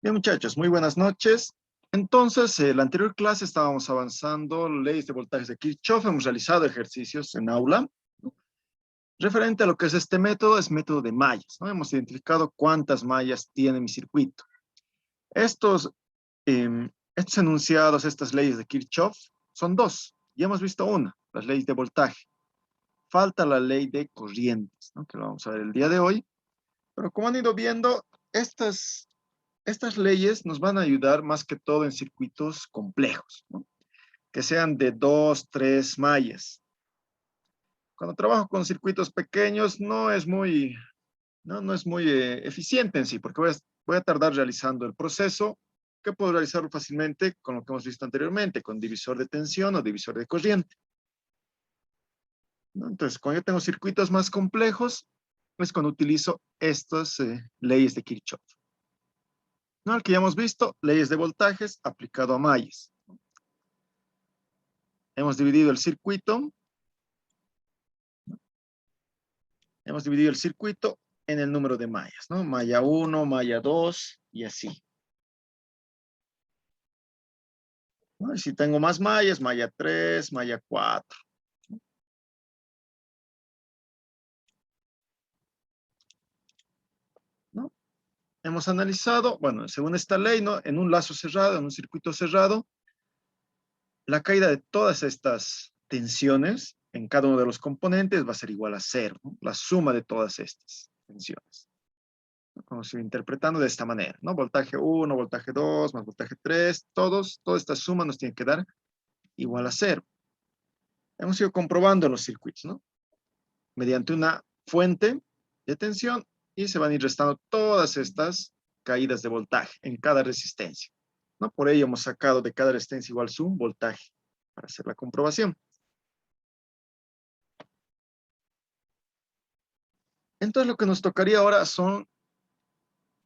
Bien, muchachos, muy buenas noches. Entonces, en la anterior clase estábamos avanzando leyes de voltajes de Kirchhoff. Hemos realizado ejercicios en aula. Referente a lo que es este método, es método de mallas, ¿no? Hemos identificado cuántas mallas tiene mi circuito. Estos, estos enunciados, estas leyes de Kirchhoff, son dos. Ya hemos visto una, las leyes de voltaje. Falta la ley de corrientes, ¿no? Que lo vamos a ver el día de hoy. Pero como han ido viendo, estas leyes nos van a ayudar más que todo en circuitos complejos, ¿no? Que sean de 2, 3 mallas. Cuando trabajo con circuitos pequeños no es muy eficiente en sí, porque voy a tardar realizando el proceso, que puedo realizarlo fácilmente con lo que hemos visto anteriormente, con divisor de tensión o divisor de corriente, ¿no? Entonces, cuando yo tengo circuitos más complejos, es cuando utilizo estas leyes de Kirchhoff, ¿no? El que ya hemos visto, leyes de voltajes aplicado a mallas. Hemos dividido el circuito. Hemos dividido el circuito en el número de mallas, ¿no? Malla 1, malla 2 y así, ¿no? Y si tengo más mallas, malla 3, malla 4. ¿No? Hemos analizado, bueno, según esta ley, ¿no? En un lazo cerrado, en un circuito cerrado, la caída de todas estas tensiones en cada uno de los componentes va a ser igual a cero, ¿no? La suma de todas estas tensiones. Vamos a ir interpretando de esta manera, ¿no? Voltaje 1, voltaje 2, más voltaje 3, toda esta suma nos tiene que dar igual a cero. Hemos ido comprobando los circuitos, ¿no? Mediante una fuente de tensión y se van a ir restando todas estas caídas de voltaje en cada resistencia, ¿no? Por ello hemos sacado de cada resistencia igual su voltaje para hacer la comprobación. Entonces lo que nos tocaría ahora son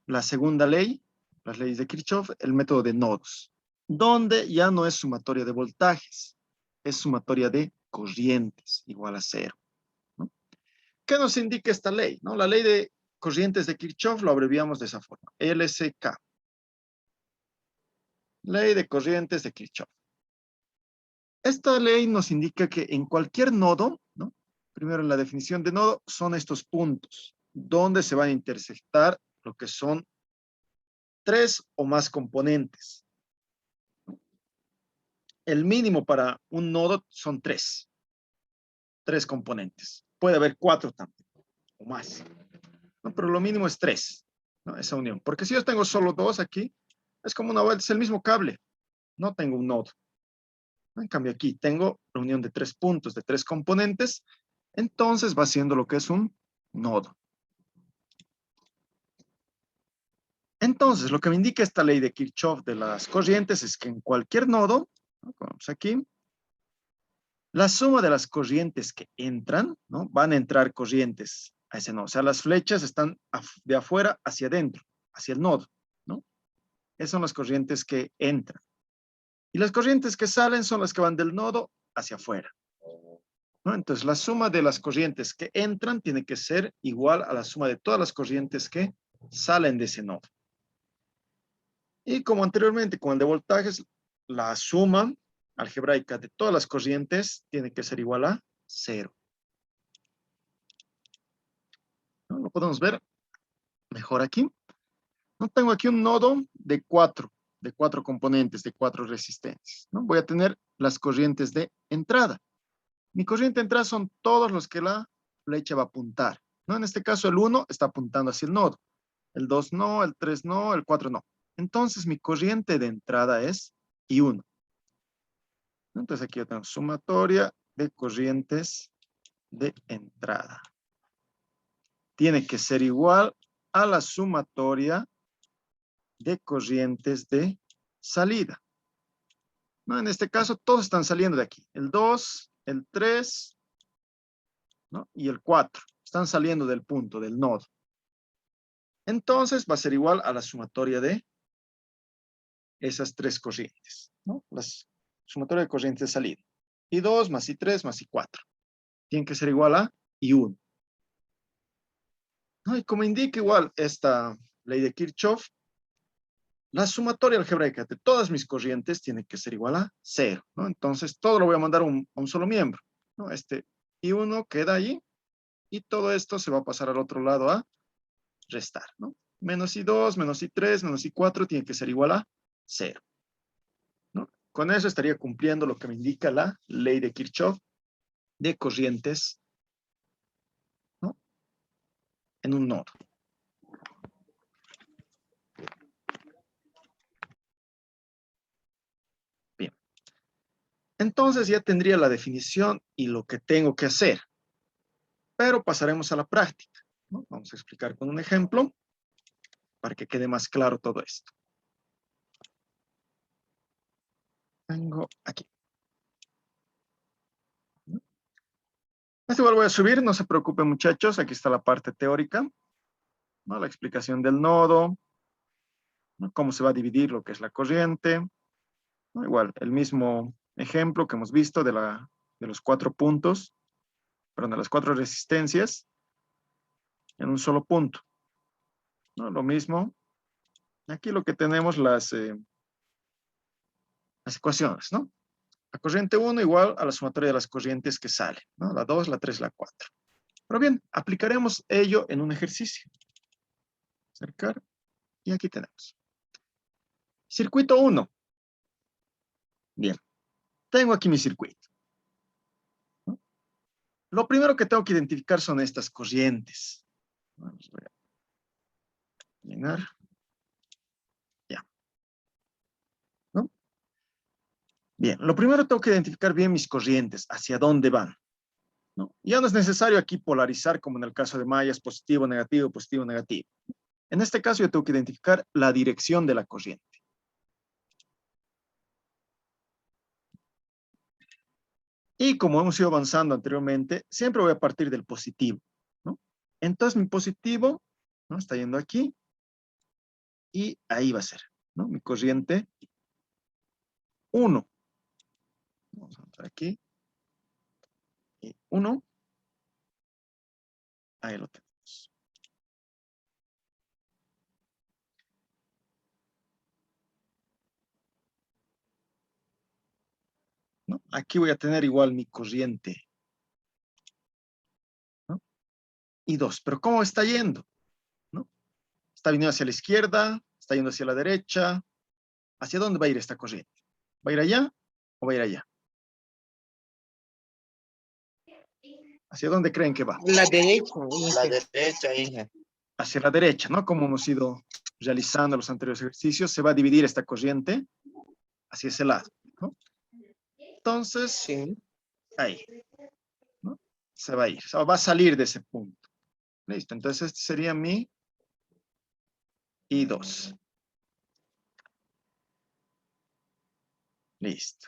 la segunda ley, las leyes de Kirchhoff, el método de nodos, donde ya no es sumatoria de voltajes, es sumatoria de corrientes igual a cero, ¿no? ¿Qué nos indica esta ley, no? La ley de corrientes de Kirchhoff lo abreviamos de esa forma, LCK. Ley de corrientes de Kirchhoff. Esta ley nos indica que en cualquier nodo, ¿no? Primero en la definición de nodo, son estos puntos, donde se van a intersectar lo que son 3 o más componentes. El mínimo para un nodo son 3 componentes. Puede haber 4 también, o más, ¿no? Pero lo mínimo es 3, ¿no? Esa unión. Porque si yo tengo solo 2 aquí, es como una vuelta, es el mismo cable, no tengo un nodo. En cambio aquí tengo la unión de 3 puntos, de 3 componentes, entonces va siendo lo que es un nodo. Entonces, lo que me indica esta ley de Kirchhoff de las corrientes es que en cualquier nodo, ¿no? Vamos aquí, la suma de las corrientes que entran, ¿no? Van a entrar corrientes a ese nodo. O sea, las flechas están de afuera hacia adentro, hacia el nodo, ¿no? Esas son las corrientes que entran. Y las corrientes que salen son las que van del nodo hacia afuera, ¿no? Entonces, la suma de las corrientes que entran tiene que ser igual a la suma de todas las corrientes que salen de ese nodo. Y como anteriormente con el de voltajes, la suma algebraica de todas las corrientes tiene que ser igual a 0. ¿No? Lo podemos ver mejor aquí. No tengo aquí un nodo de 4 componentes, de 4 resistencias, ¿no? Voy a tener las corrientes de entrada. Mi corriente de entrada son todos los que la flecha va a apuntar, ¿no? En este caso el 1 está apuntando hacia el nodo, el 2 no, el 3 no, el 4 no. Entonces mi corriente de entrada es I1. Entonces aquí yo tengo sumatoria de corrientes de entrada. Tiene que ser igual a la sumatoria de corrientes de salida, ¿no? En este caso todos están saliendo de aquí. El 2, el 3, ¿no? Y el 4 están saliendo del punto, del nodo. Entonces va a ser igual a la sumatoria de esas 3 corrientes, ¿no? La sumatoria de corrientes de salida. I2 más I3 más I4. Tiene que ser igual a I1. ¿No? Y como indica igual esta ley de Kirchhoff, La sumatoria algebraica de todas mis corrientes tiene que ser igual a 0, ¿no? Entonces, todo lo voy a mandar a un solo miembro, ¿no? Este I1 queda ahí y todo esto se va a pasar al otro lado a restar, ¿no? Menos I2, menos I3, menos I4 tiene que ser igual a 0, ¿no? Con eso estaría cumpliendo lo que me indica la ley de Kirchhoff de corrientes, ¿no? En un nodo. Bien. Entonces ya tendría la definición y lo que tengo que hacer. Pero pasaremos a la práctica, ¿no? Vamos a explicar con un ejemplo para que quede más claro todo esto. Tengo aquí. Este igual voy a subir, no se preocupen muchachos, aquí está la parte teórica, ¿no? La explicación del nodo, ¿no? Cómo se va a dividir lo que es la corriente, ¿no? Igual, el mismo ejemplo que hemos visto de los 4 puntos, perdón, de las 4 resistencias en un solo punto, ¿no? Lo mismo, aquí lo que tenemos las ecuaciones, ¿no? La corriente 1 igual a la sumatoria de las corrientes que salen, ¿no? La 2, la 3, la 4. Pero bien, aplicaremos ello en un ejercicio. Acercar, y aquí tenemos. Circuito 1. Bien, tengo aquí mi circuito, ¿no? Lo primero que tengo que identificar son estas corrientes. Vamos a llenar. Ya, ¿no? Bien, lo primero tengo que identificar bien mis corrientes, hacia dónde van, ¿no? Ya no es necesario aquí polarizar como en el caso de mallas, positivo, negativo, positivo, negativo. En este caso yo tengo que identificar la dirección de la corriente. Y como hemos ido avanzando anteriormente, siempre voy a partir del positivo, ¿no? Entonces mi positivo, ¿no? Está yendo aquí y ahí va a ser, ¿no? Mi corriente 1. Vamos a entrar aquí. Y 1. Ahí lo tenemos. ¿No? Aquí voy a tener igual mi corriente, ¿no? Y 2. Pero ¿cómo está yendo? ¿No? Está viniendo hacia la izquierda, está yendo hacia la derecha. ¿Hacia dónde va a ir esta corriente? ¿Va a ir allá o va a ir allá? ¿Hacia dónde creen que va? La derecha. La derecha, hija. Hacia la derecha, ¿no? Como hemos ido realizando los anteriores ejercicios, se va a dividir esta corriente hacia ese lado, ¿no? Entonces, Sí. ahí, ¿no? Se va a ir, o sea, va a salir de ese punto. Listo, entonces este sería mi I2. Listo.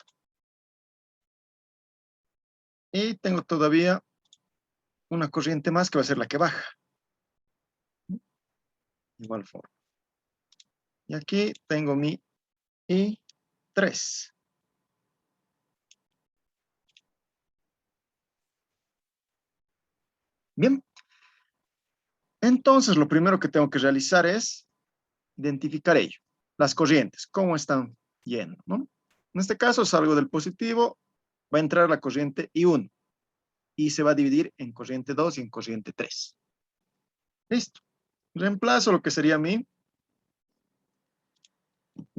Y tengo todavía una corriente más que va a ser la que baja. Igual forma. Y aquí tengo mi I3. Bien. Entonces, lo primero que tengo que realizar es identificar ello. Las corrientes, cómo están yendo, ¿no? En este caso, salgo del positivo, va a entrar la corriente I1 y se va a dividir en corriente 2 y en corriente 3. Listo. Reemplazo lo que sería mi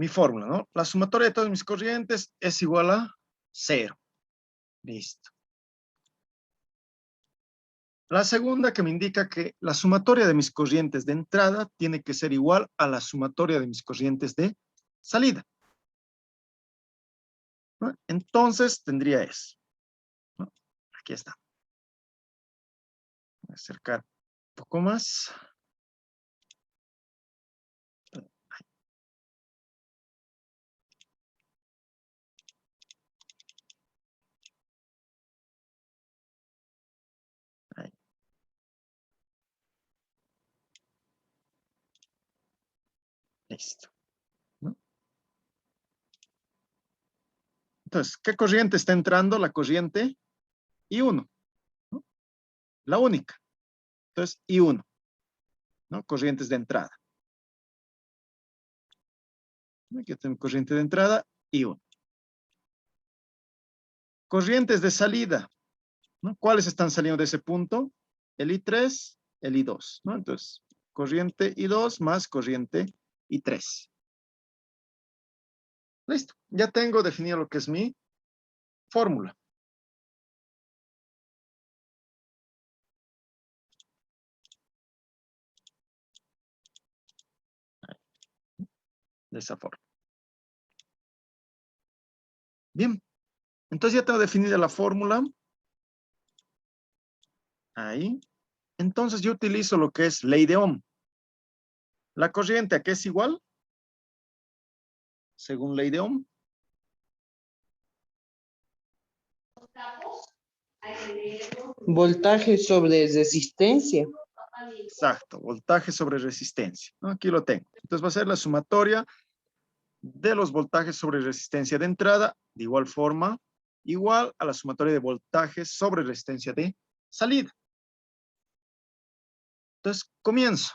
fórmula, ¿no? La sumatoria de todas mis corrientes es igual a 0. Listo. La segunda que me indica que la sumatoria de mis corrientes de entrada tiene que ser igual a la sumatoria de mis corrientes de salida, ¿no? Entonces tendría eso, ¿no? Aquí está. Voy a acercar un poco más. Ahí. Listo, ¿no? Entonces, ¿qué corriente está entrando? La corriente I1, ¿no? La única. Entonces, I1, ¿no? Corrientes de entrada. Aquí tengo corriente de entrada, I1. Corrientes de salida, ¿no? ¿Cuáles están saliendo de ese punto? El I3, el I2, ¿no? Entonces, corriente I2 más corriente I3. Listo. Ya tengo definido lo que es mi fórmula. De esa forma. Bien. Entonces ya tengo definida la fórmula. Ahí. Entonces yo utilizo lo que es ley de Ohm. La corriente, ¿a qué es igual? Según ley de Ohm. Voltaje sobre resistencia. Exacto, voltaje sobre resistencia, ¿no? Aquí lo tengo. Entonces va a ser la sumatoria de los voltajes sobre resistencia de entrada, de igual forma, igual a la sumatoria de voltajes sobre resistencia de salida. Entonces, comienzo.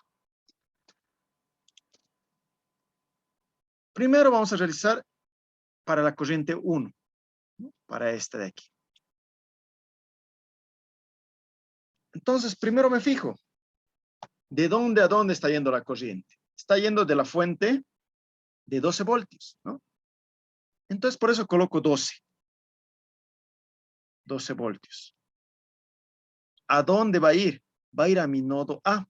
Primero vamos a realizar para la corriente 1, ¿no? Para esta de aquí. Entonces, primero me fijo, ¿de dónde a dónde está yendo la corriente? Está yendo de la fuente de 12 voltios, ¿no? Entonces, por eso coloco 12. 12 voltios. ¿A dónde va a ir? Va a ir a mi nodo A.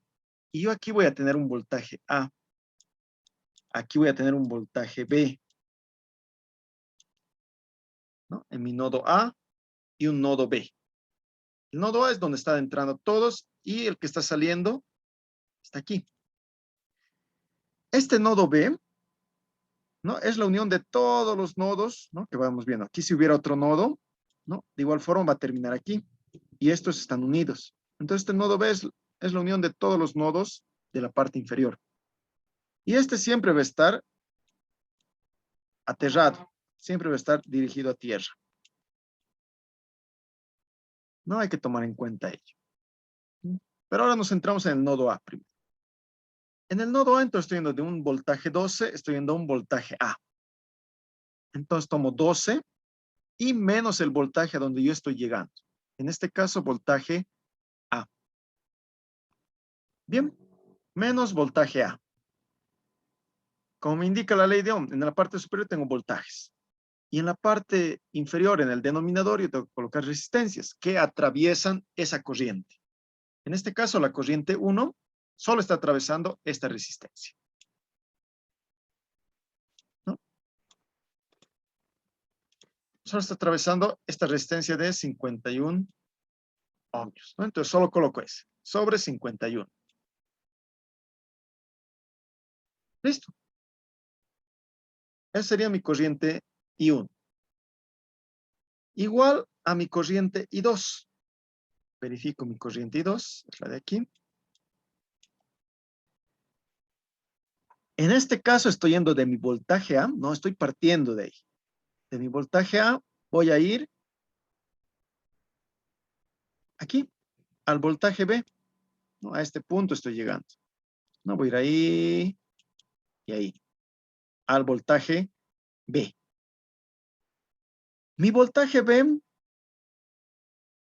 Y yo aquí voy a tener un voltaje A. Aquí voy a tener un voltaje B, ¿no? En mi nodo A y un nodo B. El nodo A es donde están entrando todos y el que está saliendo está aquí. Este nodo B, ¿no? Es la unión de todos los nodos, ¿no? Que vamos viendo. Aquí si hubiera otro nodo, ¿no? De igual forma va a terminar aquí. Y estos están unidos. Entonces este nodo B es la unión de todos los nodos de la parte inferior. Y este siempre va a estar aterrado. Siempre va a estar dirigido a tierra. No hay que tomar en cuenta ello. Pero ahora nos centramos en el nodo A primero. En el nodo A, entonces estoy yendo de un voltaje 12, estoy yendo a un voltaje A. Entonces tomo 12 y menos el voltaje a donde yo estoy llegando. En este caso, voltaje A. Bien, menos voltaje A. Como me indica la ley de Ohm, en la parte superior tengo voltajes. Y en la parte inferior, en el denominador, yo tengo que colocar resistencias que atraviesan esa corriente. En este caso, la corriente 1 solo está atravesando esta resistencia, ¿no? Solo está atravesando esta resistencia de 51 ohmios, ¿no? Entonces solo coloco ese, sobre 51. Listo. Esa sería mi corriente I1. Igual a mi corriente I2. Verifico mi corriente I2, es la de aquí. En este caso estoy yendo de mi voltaje A, no estoy partiendo de ahí. De mi voltaje A voy a ir aquí, al voltaje B, ¿no? A este punto estoy llegando. No voy a ir ahí y ahí, al voltaje B. Mi voltaje B,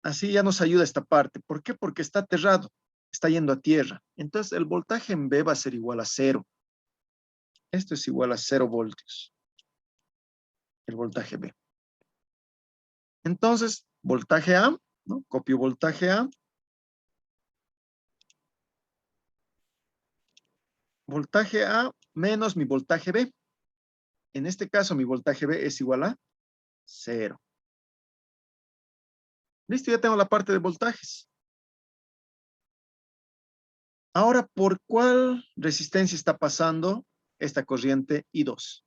así ya nos ayuda esta parte. ¿Por qué? Porque está aterrado, está yendo a tierra. Entonces el voltaje en B va a ser igual a 0. Esto es igual a 0 voltios. El voltaje B. Entonces, voltaje A, ¿no? Copio voltaje A. Voltaje A menos mi voltaje B. En este caso, mi voltaje B es igual a 0. Listo, ya tengo la parte de voltajes. Ahora, ¿por cuál resistencia está pasando esta corriente I2?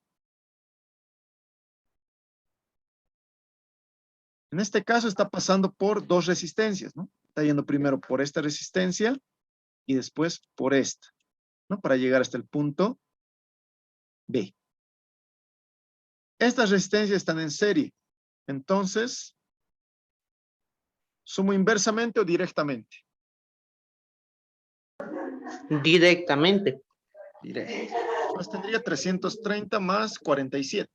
En este caso está pasando por dos resistencias, ¿no? Está yendo primero por esta resistencia y después por esta, ¿no? Para llegar hasta el punto B. Estas resistencias están en serie. Entonces, ¿sumo inversamente o directamente? Directamente. Directo. Pues tendría 330 más 47.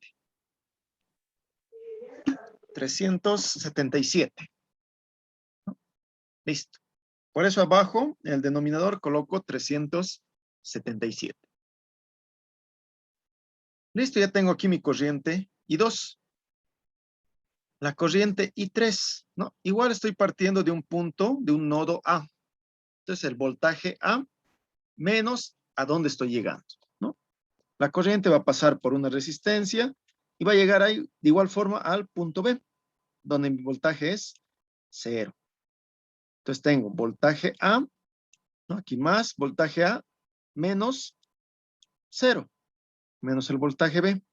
377. Listo. Por eso abajo, en el denominador, coloco 377. Listo, ya tengo aquí mi corriente I2. La corriente I3, ¿no? Igual estoy partiendo de un punto, de un nodo A. Entonces, el voltaje A menos a dónde estoy llegando, ¿no? La corriente va a pasar por una resistencia y va a llegar ahí, de igual forma, al punto B, donde mi voltaje es 0. Entonces, tengo voltaje A, ¿no? Aquí más, voltaje A menos 0, menos el voltaje B.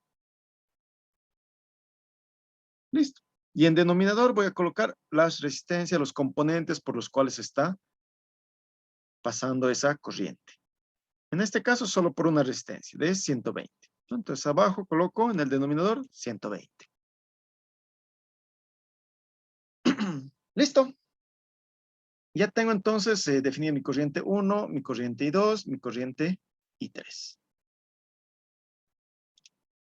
Listo. Y en denominador voy a colocar las resistencias, los componentes por los cuales está pasando esa corriente. En este caso, solo por una resistencia de 120. Entonces, abajo coloco en el denominador 120. Listo. Ya tengo entonces definido mi corriente 1, mi corriente I2, mi corriente I3.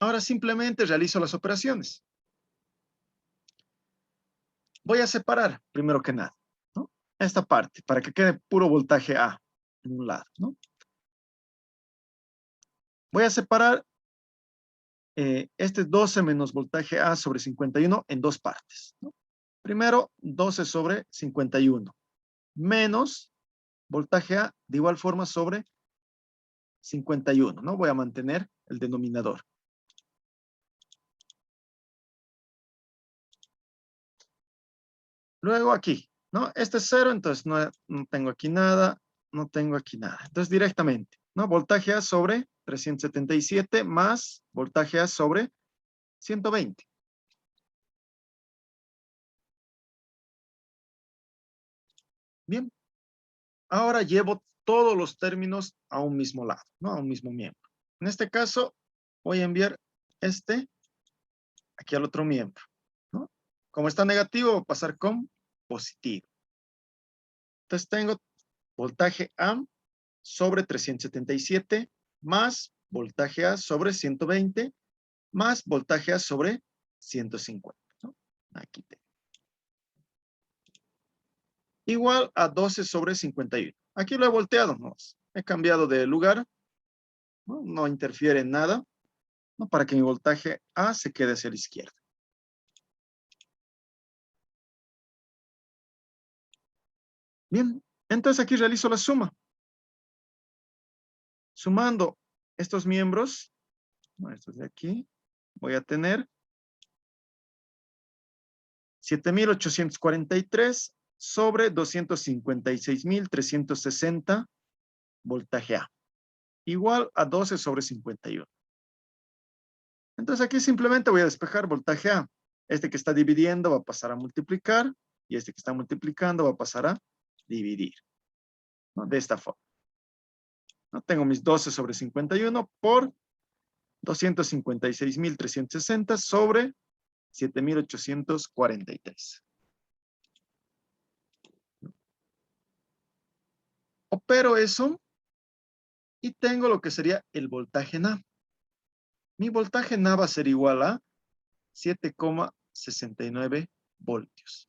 Ahora simplemente realizo las operaciones. Voy a separar, primero que nada, ¿no? Esta parte, para que quede puro voltaje A en un lado, ¿no? Voy a separar este 12 menos voltaje A sobre 51 en dos partes, ¿no? Primero, 12 sobre 51, menos voltaje A de igual forma sobre 51, ¿no? Voy a mantener el denominador. Luego aquí, ¿no? Este es 0, entonces no tengo aquí nada, no tengo aquí nada. Entonces directamente, ¿no? Voltaje A sobre 377 más voltaje A sobre 120. Bien. Ahora llevo todos los términos a un mismo lado, ¿no? A un mismo miembro. En este caso, voy a enviar este aquí al otro miembro, ¿no? Como está negativo, voy a pasar con positivo. Entonces tengo voltaje A sobre 377 más voltaje A sobre 120 más voltaje A sobre 150, ¿no? Aquí tengo. Igual a 12 sobre 51. Aquí lo he volteado, ¿no? He cambiado de lugar, ¿no? No interfiere en nada, ¿no? Para que mi voltaje A se quede hacia la izquierda. Bien, entonces aquí realizo la suma. Sumando estos miembros, ¿no? Estos de aquí, voy a tener 7,843 sobre 256,360 voltaje A. Igual a 12 sobre 51. Entonces aquí simplemente voy a despejar voltaje A. Este que está dividiendo va a pasar a multiplicar y este que está multiplicando va a pasar a dividir, ¿no? De esta forma. ¿No? Tengo mis 12 sobre 51 por 256,360 sobre 7,843. Opero eso y tengo lo que sería el voltaje en A. Mi voltaje en A va a ser igual a 7,69 voltios.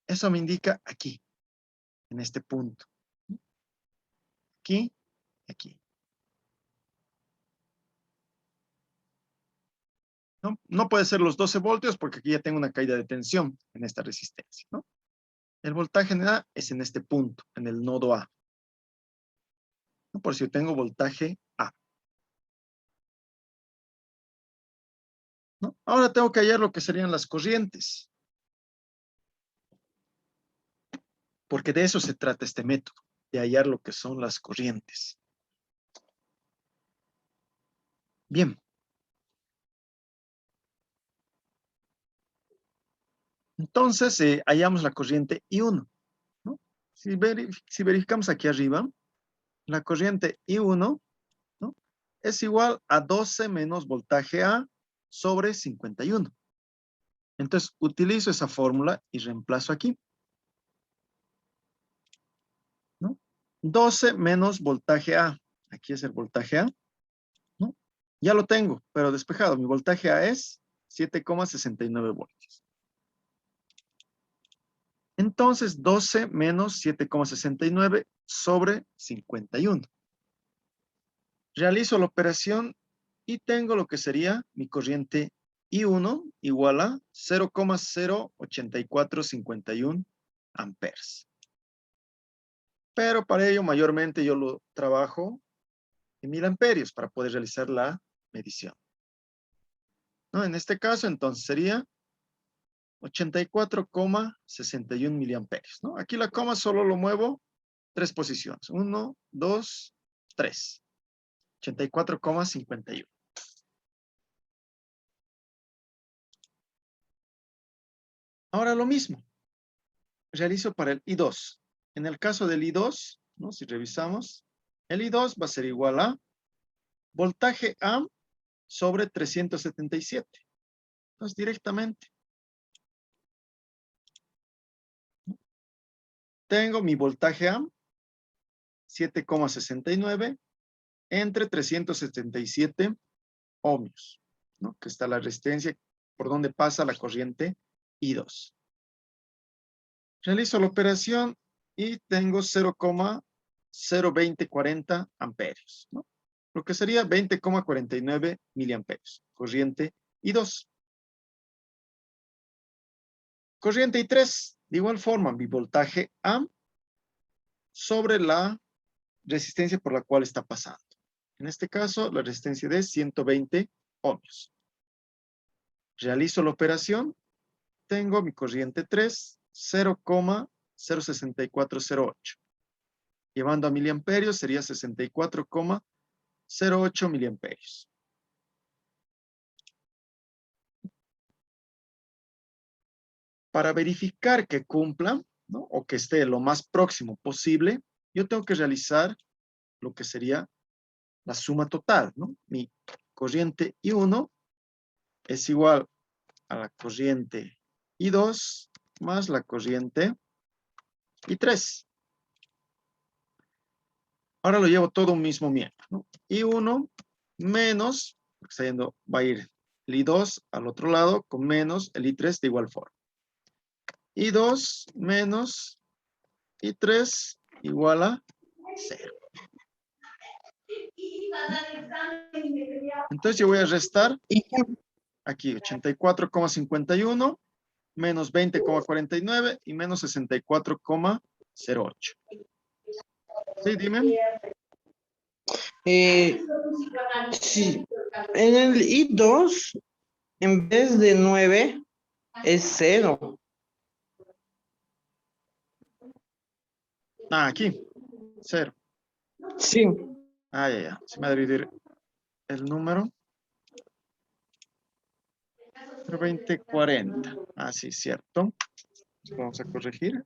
Eso me indica aquí, en este punto. Aquí, aquí. ¿No? No puede ser los 12 voltios porque aquí ya tengo una caída de tensión en esta resistencia, ¿no? El voltaje en A es en este punto, en el nodo A. ¿No? Por si yo tengo voltaje A. ¿No? Ahora tengo que hallar lo que serían las corrientes. Porque de eso se trata este método, de hallar lo que son las corrientes. Bien. Entonces, hallamos la corriente I1, ¿no? Si verificamos aquí arriba, la corriente I1, ¿no? Es igual a 12 menos voltaje A sobre 51. Entonces, utilizo esa fórmula y reemplazo aquí, ¿no? 12 menos voltaje A. Aquí es el voltaje A. Ya lo tengo, pero despejado. Mi voltaje A es 7,69 voltios. Entonces, 12 menos 7,69 sobre 51. Realizo la operación y tengo lo que sería mi corriente I1 igual a 0,08451 amperes. Pero para ello, mayormente yo lo trabajo en 1000 amperios para poder realizar la medición. ¿No? En este caso, entonces sería 84,61 miliamperios, ¿no? Aquí la coma solo lo muevo 3 posiciones. 1, 2, 3. 84,51. Ahora lo mismo. Realizo para el I2. En el caso del I2, ¿no? Si revisamos, el I2 va a ser igual a voltaje A sobre 377. Entonces, directamente tengo mi voltaje A, 7,69 entre 377 ohmios, ¿no? Que está la resistencia por donde pasa la corriente I2. Realizo la operación y tengo 0,02040 amperios, ¿no? Lo que sería 20,49 miliamperios. Corriente I2. Corriente I3, de igual forma, mi voltaje A sobre la resistencia por la cual está pasando. En este caso, la resistencia de 120 ohmios. Realizo la operación, tengo mi corriente 3, 0,06408. Llevando a miliamperios sería 64,08 miliamperios. Para verificar que cumpla, ¿no? O que esté lo más próximo posible, yo tengo que realizar lo que sería la suma total, ¿no? Mi corriente I1 es igual a la corriente I2 más la corriente I3. Ahora lo llevo todo un mismo miembro, ¿no? I1 menos, está yendo, va a ir el I2 al otro lado con menos el I3 de igual forma. I2 menos I3 igual a 0. Entonces yo voy a restar aquí 84,51 menos 20,49 y menos 64,08. Sí, dime. Sí, en el I2, en vez de 9, es 0. Ah, aquí, 0. Sí. Ah, ya. Se me va a dividir el número. 2040. Ah, sí, cierto. Vamos a corregir.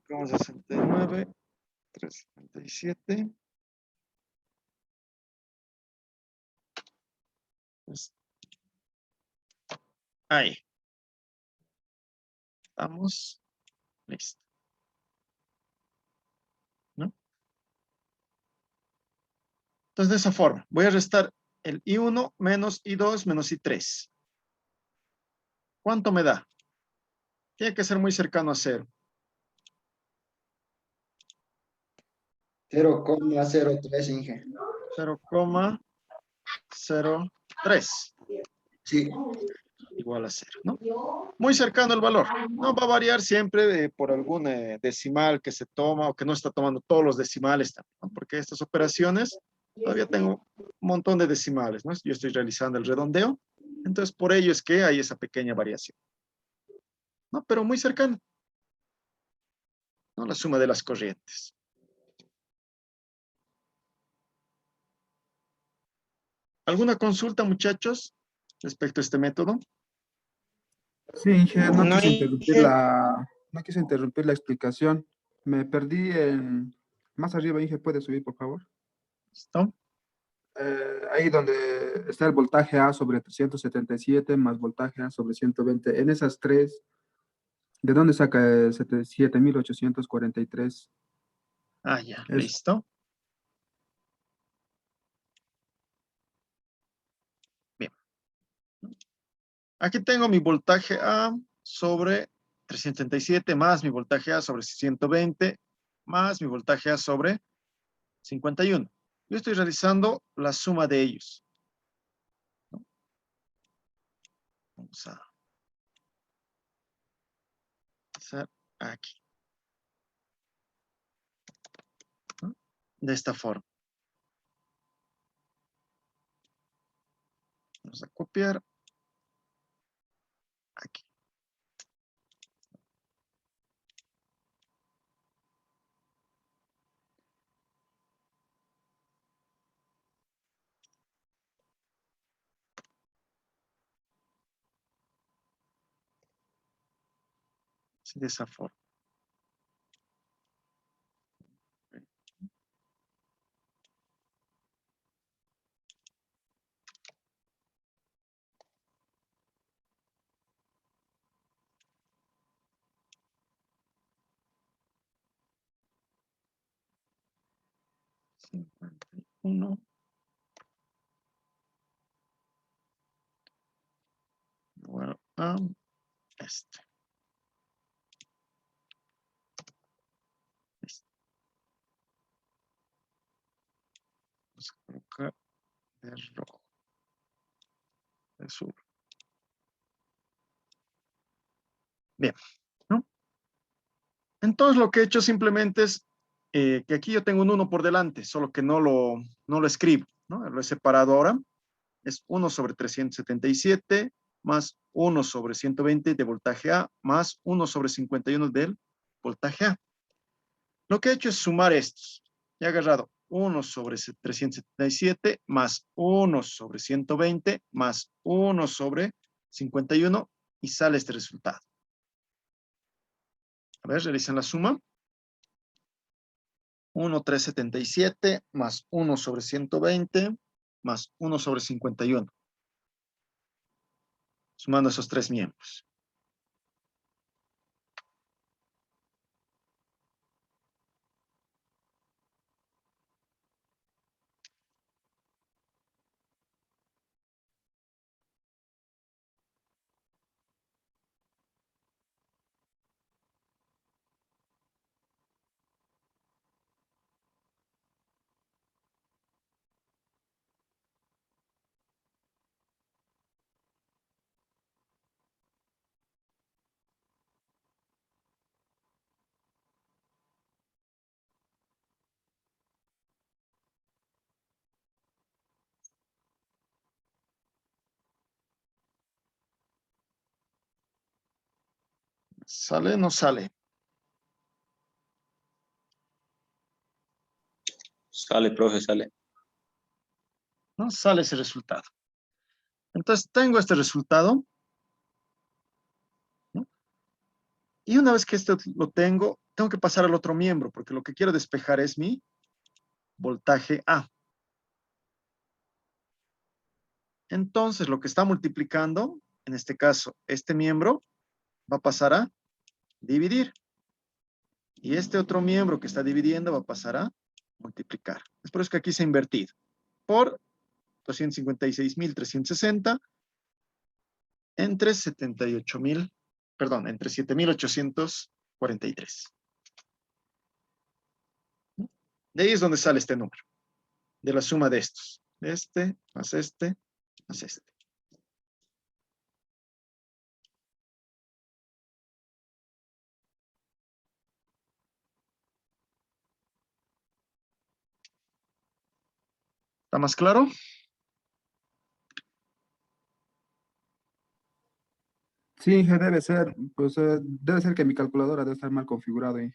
69, 377. Ahí. Estamos. Listo. ¿No? Entonces, de esa forma, voy a restar el I1 menos I2 menos I3. ¿Cuánto me da? Tiene que ser muy cercano a 0. 0,03, Inge. 0,03. Sí. Igual a 0, ¿no? Muy cercano el valor. No va a variar siempre por algún decimal que se toma o que no está tomando todos los decimales también, ¿no? Porque estas operaciones todavía tengo un montón de decimales, ¿no? Yo estoy realizando el redondeo. Entonces, por ello es que hay esa pequeña variación, ¿no? Pero muy cercano, ¿no? La suma de las corrientes. ¿Alguna consulta, muchachos, respecto a este método? Sí, Inge, No hay... no quise interrumpir la explicación. Me perdí en... Más arriba, Inge, ¿puede subir, por favor? ¿Listo? Ahí donde está el voltaje A sobre 377 más voltaje A sobre 120. En esas tres, ¿de dónde saca 7843? Ah, ya, Es, listo. Aquí tengo mi voltaje A sobre 377 más mi voltaje A sobre 120 más mi voltaje A sobre 51. Yo estoy realizando la suma de ellos. Vamos a hacer aquí. ¿No? De esta forma. Vamos a copiar aquí. Sí, de esa forma. Uno. Bueno, este. Vamos a colocar de rojo. De azul. Bien, ¿no? Entonces lo que he hecho simplemente es que aquí yo tengo un 1 por delante, solo que no lo escribo, ¿no? Lo he separado ahora. Es 1 sobre 377 más 1 sobre 120 de voltaje A más 1 sobre 51 del voltaje A. Lo que he hecho es sumar estos. He agarrado 1 sobre 377 más 1 sobre 120 más 1 sobre 51 y sale este resultado. A ver, realicen la suma. 1,377 más 1 sobre 120 más 1 sobre 51. Sumando esos tres miembros. ¿Sale o no sale? Sale, profe, sale. No sale ese resultado. Entonces tengo este resultado, ¿no? Y una vez que esto lo tengo que pasar al otro miembro, porque lo que quiero despejar es mi voltaje A. Entonces lo que está multiplicando, en este caso, este miembro, va a pasar a dividir. Y este otro miembro que está dividiendo va a pasar a multiplicar. Es por eso que aquí se ha invertido. Por 256.360 entre 78.000, perdón, entre 7.843. De ahí es donde sale este número, de la suma de estos. Este, más este, más este. ¿Está más claro? Sí, debe ser, pues debe ser que mi calculadora debe estar mal configurada y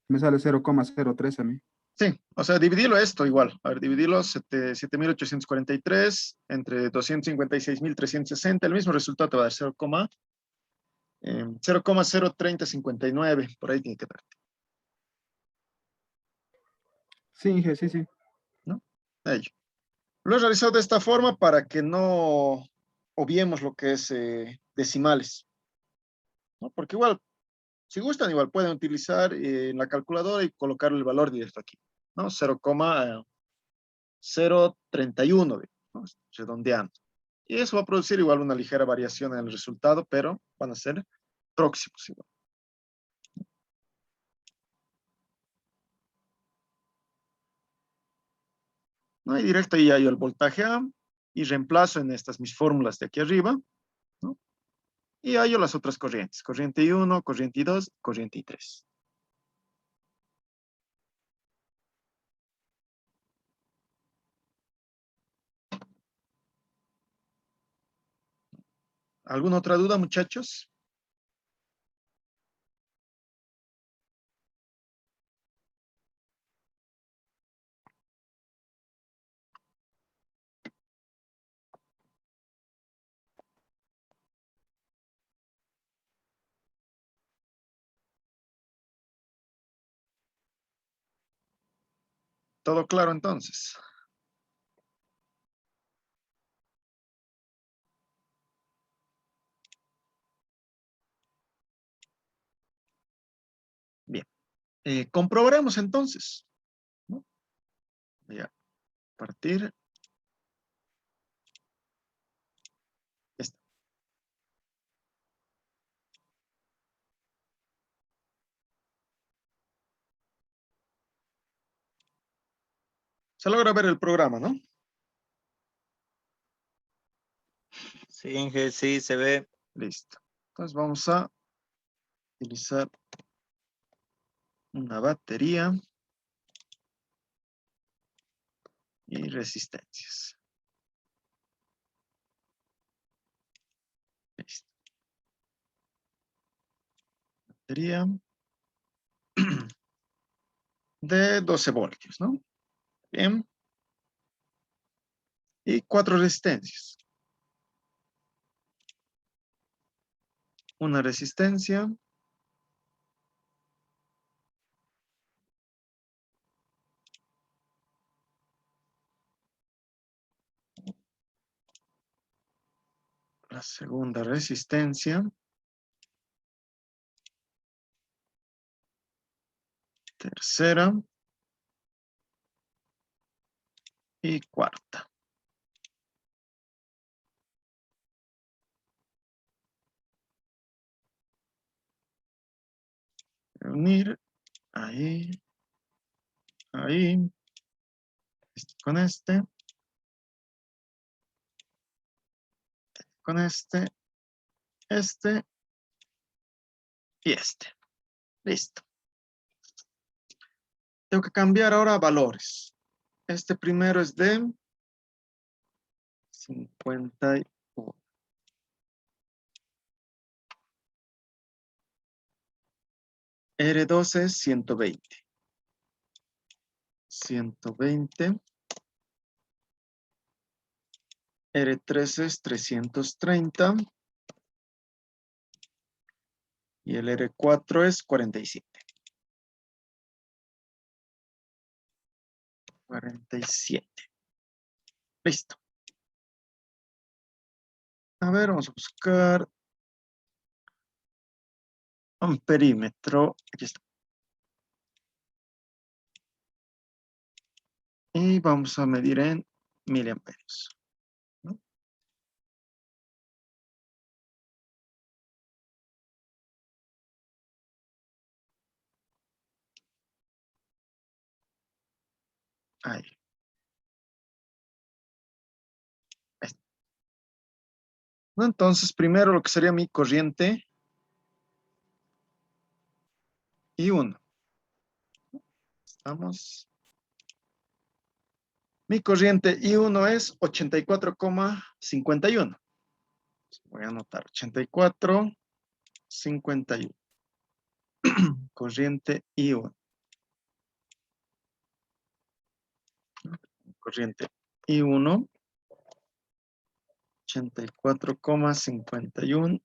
me sale 0,013 a mí. Sí, o sea, dividirlo esto igual. A ver, dividirlo 7.843 entre 256.360. El mismo resultado te va a dar 0,03059. Por ahí tiene que dar, Sí, Inge, sí, sí. ¿no? Ahí. Lo he realizado de esta forma para que no obviemos lo que es decimales, ¿no? Porque igual, si gustan, igual pueden utilizar la calculadora y colocar el valor directo aquí, ¿no? 0,031, ¿no? Redondeando. Y eso va a producir igual una ligera variación en el resultado, pero van a ser próximos igual. ¿No? Y directo ahí hay el voltaje A y reemplazo en estas mis fórmulas de aquí arriba, ¿no? Y hallo las otras corrientes, corriente I1, corriente I2, corriente I3. ¿Alguna otra duda, muchachos? ¿Todo claro entonces? Bien. Comprobaremos entonces, ¿no? Voy a partir esta. Se logra ver el programa, ¿no? Sí, Inge, sí, se ve. Listo. Entonces vamos a utilizar una batería y resistencias. Listo. Batería de 12 voltios, ¿no? Bien. Y 4 resistencias. Una resistencia. La segunda resistencia. Tercera. Y cuarta. Unir. Ahí. Ahí. Este con este. Con este. Este. Y este. Listo. Tengo que cambiar ahora valores. Este primero es de 51. R2 es 120. 120. R3 es 330. Y el R4 es 47. 47. Listo. A ver, vamos a buscar un perímetro. Aquí está. Y vamos a medir en miliamperios, ¿no? Ahí. Ahí está. ¿No? Entonces, primero lo que sería mi corriente I1. Estamos. Mi corriente I1 es 84,51. Voy a anotar 84,51. Corriente I1. Corriente I1. 84,51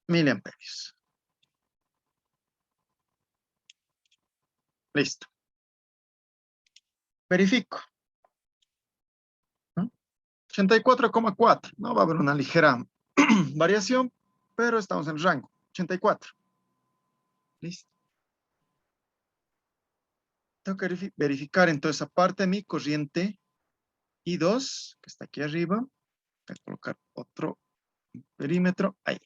miliamperios. Listo. Verifico. 84,4. No va a haber una ligera variación, pero estamos en el rango. 84. Listo. Tengo que verificar entonces aparte mi corriente I2, que está aquí arriba, Voy a colocar otro perímetro ahí.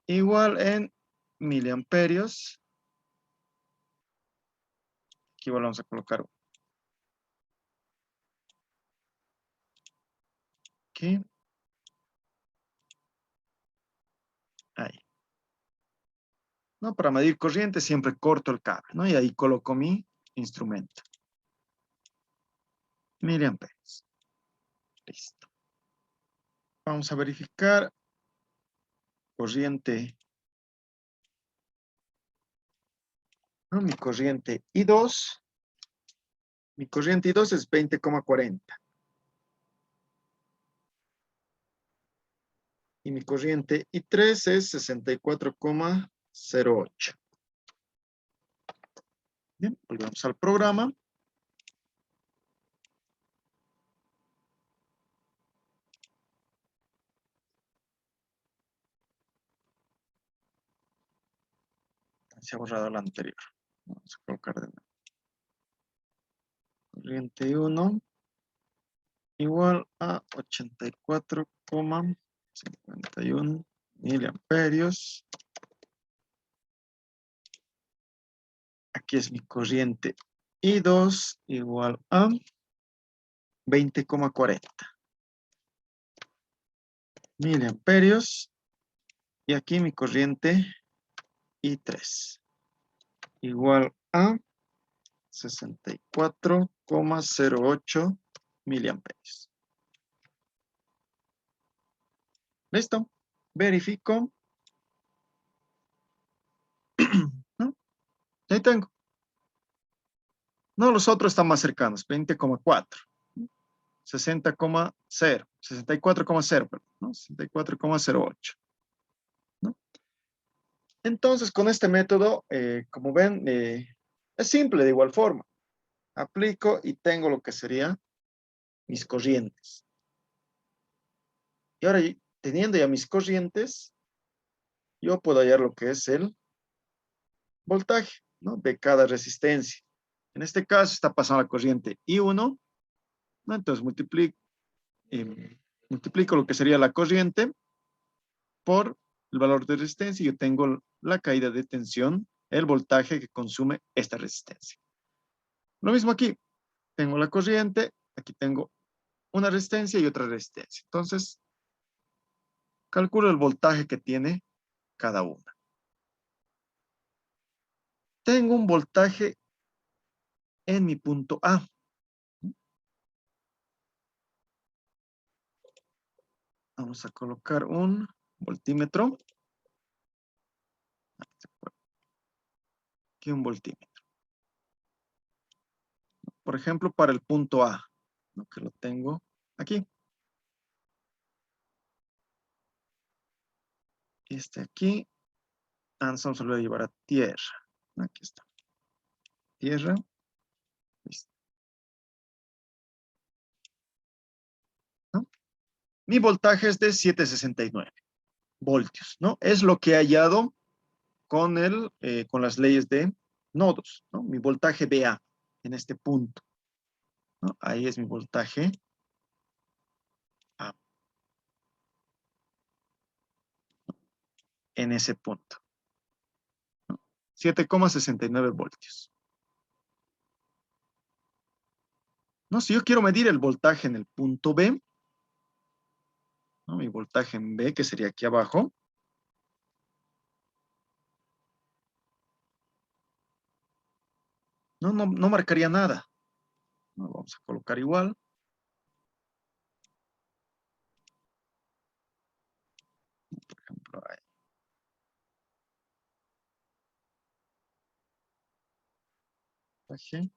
Igual en miliamperios. Aquí igual vamos a colocar uno. Aquí. Ahí. ¿No? Para medir corriente siempre corto el cable, ¿no? Y ahí coloco mi instrumento. Miliamperios. Listo. Vamos a verificar corriente. ¿No? Mi corriente I2. Mi corriente I2 es 20,40. Y mi corriente I3 es 64,08. Bien, volvemos al programa. Se ha borrado la anterior. Vamos a colocar de nuevo. Corriente 1 igual a 84,51 miliamperios. Aquí es mi corriente I2 igual a 20,40 miliamperios. Y aquí mi corriente I3 igual a 64,08 miliamperios. Listo. Verifico. ¿No? Ahí tengo. No, los otros están más cercanos. 20,4. 60,0. 64,0, perdón, ¿no? 64,08. ¿No? Entonces, con este método, como ven, es simple de igual forma. Aplico y tengo lo que sería mis corrientes. Y ahora, teniendo ya mis corrientes, yo puedo hallar lo que es el voltaje, ¿no? De cada resistencia. En este caso está pasando la corriente I1, ¿no? Entonces multiplico lo que sería la corriente por el valor de resistencia y yo tengo la caída de tensión, el voltaje que consume esta resistencia. Lo mismo aquí, tengo la corriente, aquí tengo una resistencia y otra resistencia. Entonces, calculo el voltaje que tiene cada una. Tengo un voltaje en mi punto A. Vamos a colocar un voltímetro. Aquí un voltímetro. Por ejemplo, para el punto A, ¿no? Que lo tengo aquí. Este aquí, vamos a llevar a tierra. Aquí está. Tierra. Listo. ¿No? Mi voltaje es de 769 voltios, ¿no? Es lo que he hallado con las leyes de nodos, ¿no? Mi voltaje BA en este punto, ¿no? Ahí es mi voltaje A en ese punto, ¿no? 7,69 voltios. ¿No? Si yo quiero medir el voltaje en el punto B, ¿no? Mi voltaje en B, que sería aquí abajo, no marcaría nada. ¿No? Vamos a colocar igual. Por ejemplo, ahí. Voltaje,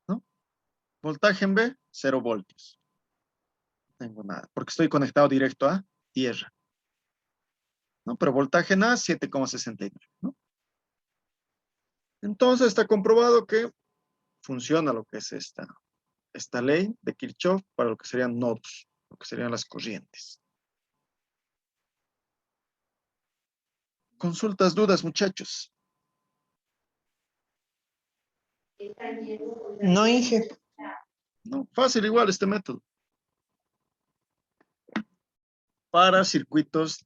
¿no? Voltaje en B, 0 voltios. No tengo nada, porque estoy conectado directo a tierra, ¿no? Pero voltaje en A, 7,69, ¿no? Entonces está comprobado que funciona lo que es esta ley de Kirchhoff para lo que serían nodos, lo que serían las corrientes. Consultas, dudas, muchachos. No, Inge. No, fácil igual este método. Para circuitos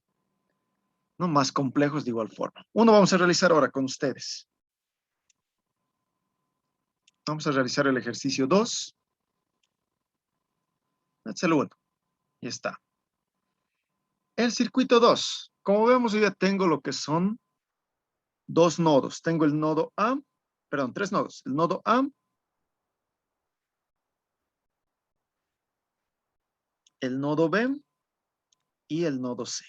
no más complejos de igual forma. Uno vamos a realizar ahora con ustedes. Vamos a realizar el ejercicio 2. Este es el 1. Y está. El circuito 2. Como vemos, yo ya tengo lo que son dos nodos. Tengo el nodo A, perdón, tres nodos. El nodo A, el nodo B y el nodo C.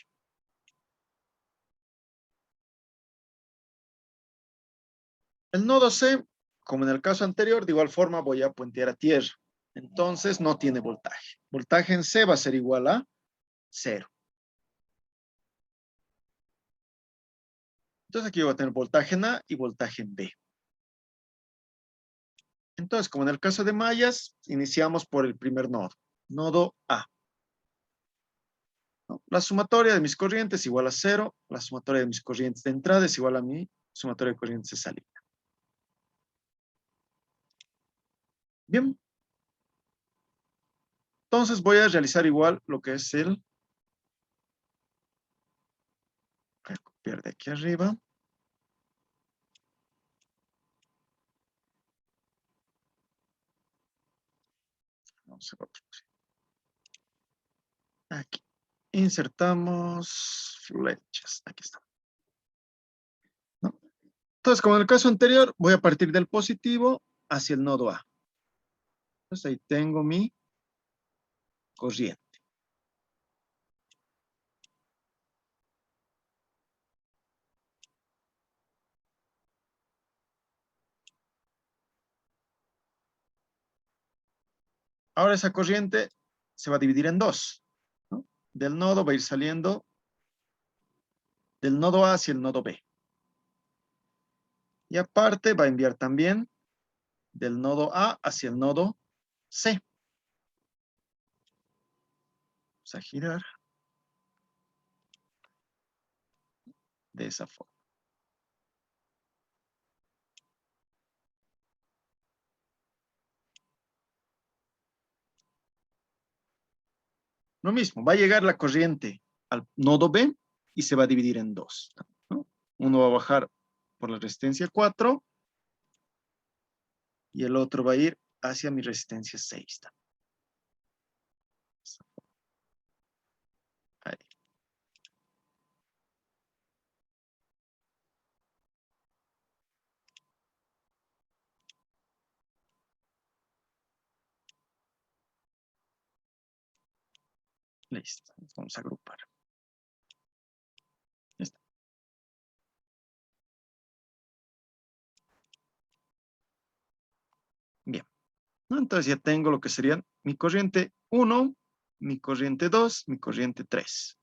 El nodo C, como en el caso anterior, de igual forma voy a puentear a tierra. Entonces no tiene voltaje. Voltaje en C va a ser igual a 0. Entonces aquí voy a tener voltaje en A y voltaje en B. Entonces, como en el caso de mallas, iniciamos por el primer nodo. Nodo A. ¿No? La sumatoria de mis corrientes es igual a 0. La sumatoria de mis corrientes de entrada es igual a mi sumatoria de corrientes de salida. Bien. Entonces voy a realizar igual lo que es el... Voy a copiar de aquí arriba. Vamos a otro. Aquí. Insertamos flechas. Aquí está. ¿No? Entonces, como en el caso anterior, voy a partir del positivo hacia el nodo A. Entonces ahí tengo mi corriente. Ahora esa corriente se va a dividir en dos, ¿no? Del nodo va a ir saliendo del nodo A hacia el nodo B. Y aparte va a enviar también del nodo A hacia el nodo C. Vamos a girar de esa forma. Lo mismo, va a llegar la corriente al nodo B y se va a dividir en dos, ¿no? Uno va a bajar por la resistencia 4 y el otro va a ir hacia mi resistencia 6. Ahí. Listo, vamos a agrupar. Listo. Bien, ¿no? Entonces ya tengo lo que serían mi corriente 1, mi corriente 2, mi corriente 3.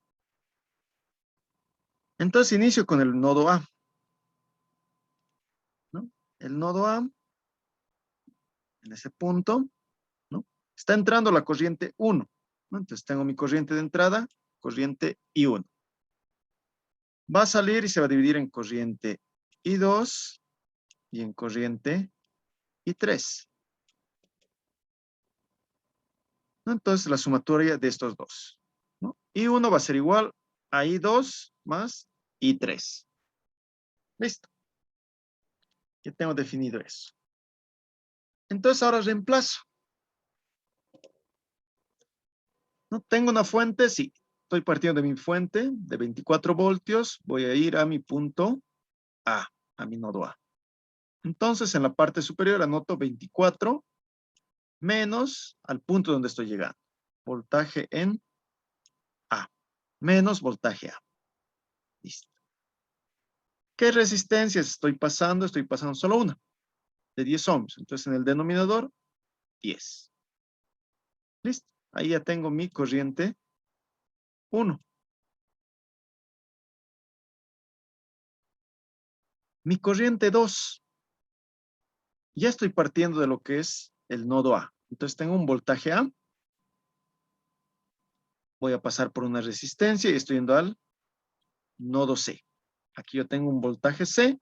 Entonces inicio con el nodo A, ¿no? El nodo A, en ese punto, ¿no? Está entrando la corriente 1, ¿no? Entonces tengo mi corriente de entrada, corriente I1. Va a salir y se va a dividir en corriente I2 y en corriente I3. ¿No? Entonces la sumatoria de estos dos, ¿no? I1 va a ser igual a I2 más I3. Listo. Ya tengo definido eso. Entonces ahora reemplazo. ¿No? Tengo una fuente, sí. Estoy partiendo de mi fuente de 24 voltios. Voy a ir a mi punto A, a mi nodo A. Entonces en la parte superior anoto 24 menos al punto donde estoy llegando. Voltaje en A, menos voltaje A. Listo. ¿Qué resistencias estoy pasando? Estoy pasando solo una, de 10 ohms. Entonces en el denominador, 10. Listo. Ahí ya tengo mi corriente 1. Mi corriente 2. Ya estoy partiendo de lo que es el nodo A. Entonces tengo un voltaje A. Voy a pasar por una resistencia y estoy yendo al nodo C. Aquí yo tengo un voltaje C.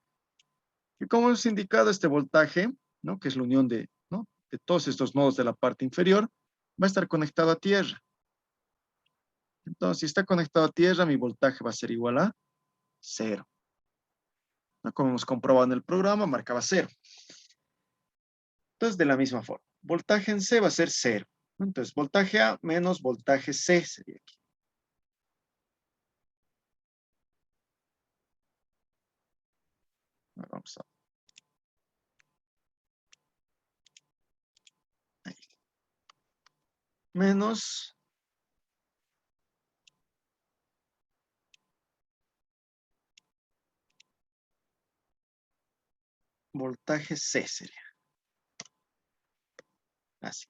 Y como hemos indicado, este voltaje ¿no? Que es la unión de, ¿no? de todos estos nodos de la parte inferior, va a estar conectado a tierra. Entonces, si está conectado a tierra, mi voltaje va a ser igual a 0. ¿No? Como hemos comprobado en el programa, marcaba 0. Entonces, de la misma forma, voltaje en C va a ser 0. Entonces, voltaje A menos voltaje C sería aquí. Vamos a... Ahí. Menos voltaje C sería. Así.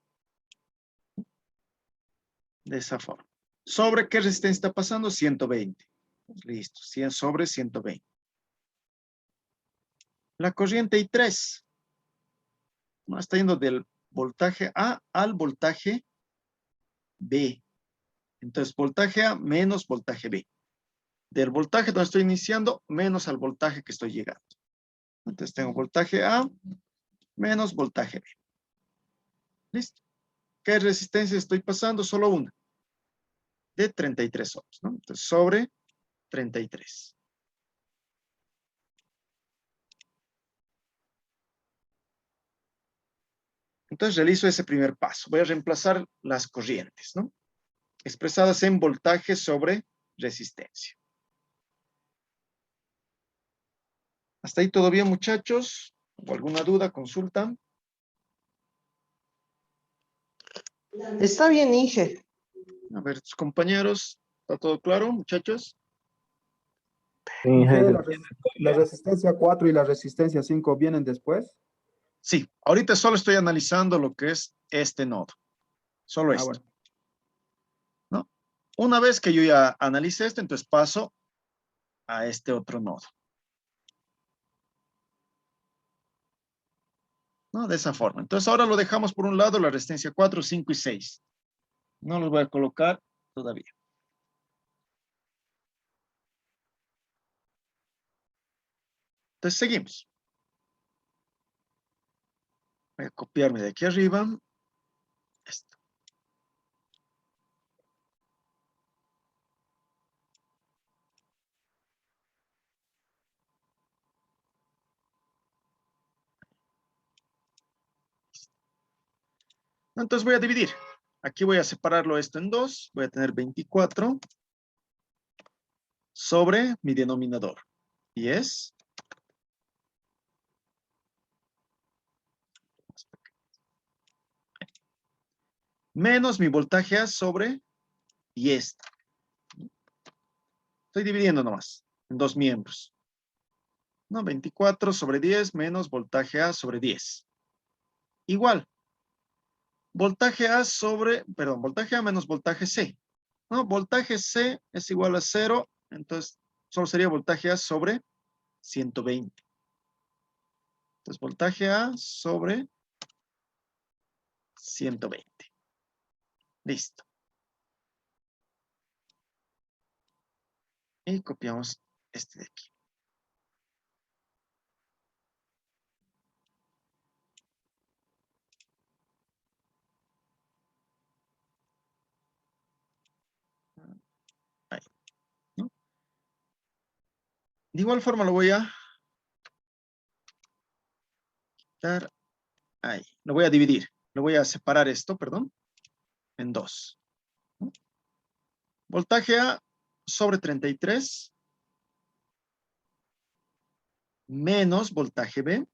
De esa forma. ¿Sobre qué resistencia está pasando? 120. Listo. 100 sobre 120. La corriente I3. ¿No? Está yendo del voltaje A al voltaje B. Entonces, voltaje A menos voltaje B. Del voltaje donde estoy iniciando, menos al voltaje que estoy llegando. Entonces, tengo voltaje A menos voltaje B. ¿Listo? ¿Qué resistencia estoy pasando? Solo una. De 33 ohms, ¿no? Entonces, sobre 33. Entonces, realizo ese primer paso. Voy a reemplazar las corrientes, ¿no? Expresadas en voltaje sobre resistencia. ¿Hasta ahí todo bien, muchachos? ¿O alguna duda, consulta? Está bien, Inge. A ver, sus compañeros, ¿está todo claro, muchachos? Inge, la resistencia 4 y la resistencia 5 vienen después. Sí, ahorita solo estoy analizando lo que es este nodo. Solo esto. Bueno. ¿No? Una vez que yo ya analice esto, entonces paso a este otro nodo. ¿No? De esa forma. Entonces ahora lo dejamos por un lado, la resistencia 4, 5 y 6. No los voy a colocar todavía. Entonces seguimos. Voy a copiarme de aquí arriba. Esto. Entonces voy a dividir. Aquí voy a separarlo esto en 2. Voy a tener 24 sobre mi denominador. Y es menos mi voltaje A sobre y esta. Estoy dividiendo nomás en dos miembros. ¿No? 24 sobre 10 menos voltaje A sobre 10. Igual. Voltaje A sobre, perdón, voltaje A menos voltaje C. ¿No? Voltaje C es igual a 0, entonces solo sería voltaje A sobre 120. Entonces voltaje A sobre 120. Listo. Y copiamos este de aquí. Ahí, ¿no? De igual forma lo voy a quitar ahí. Lo voy a dividir. Lo voy a separar esto, perdón, en dos. ¿No? Voltaje A sobre 33 menos voltaje B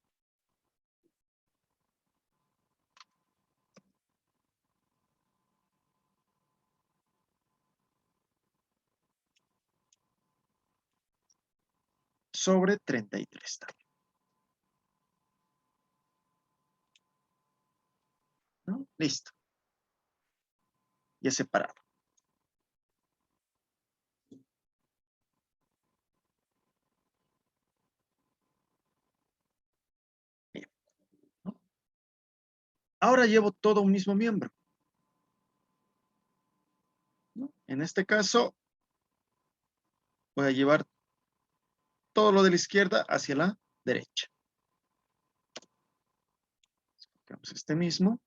sobre 33 también. ¿No? Listo. Ya separado. Bien. ¿No? Ahora llevo todo un mismo miembro. ¿No? En este caso, voy a llevar todo lo de la izquierda hacia la derecha. Pues este mismo.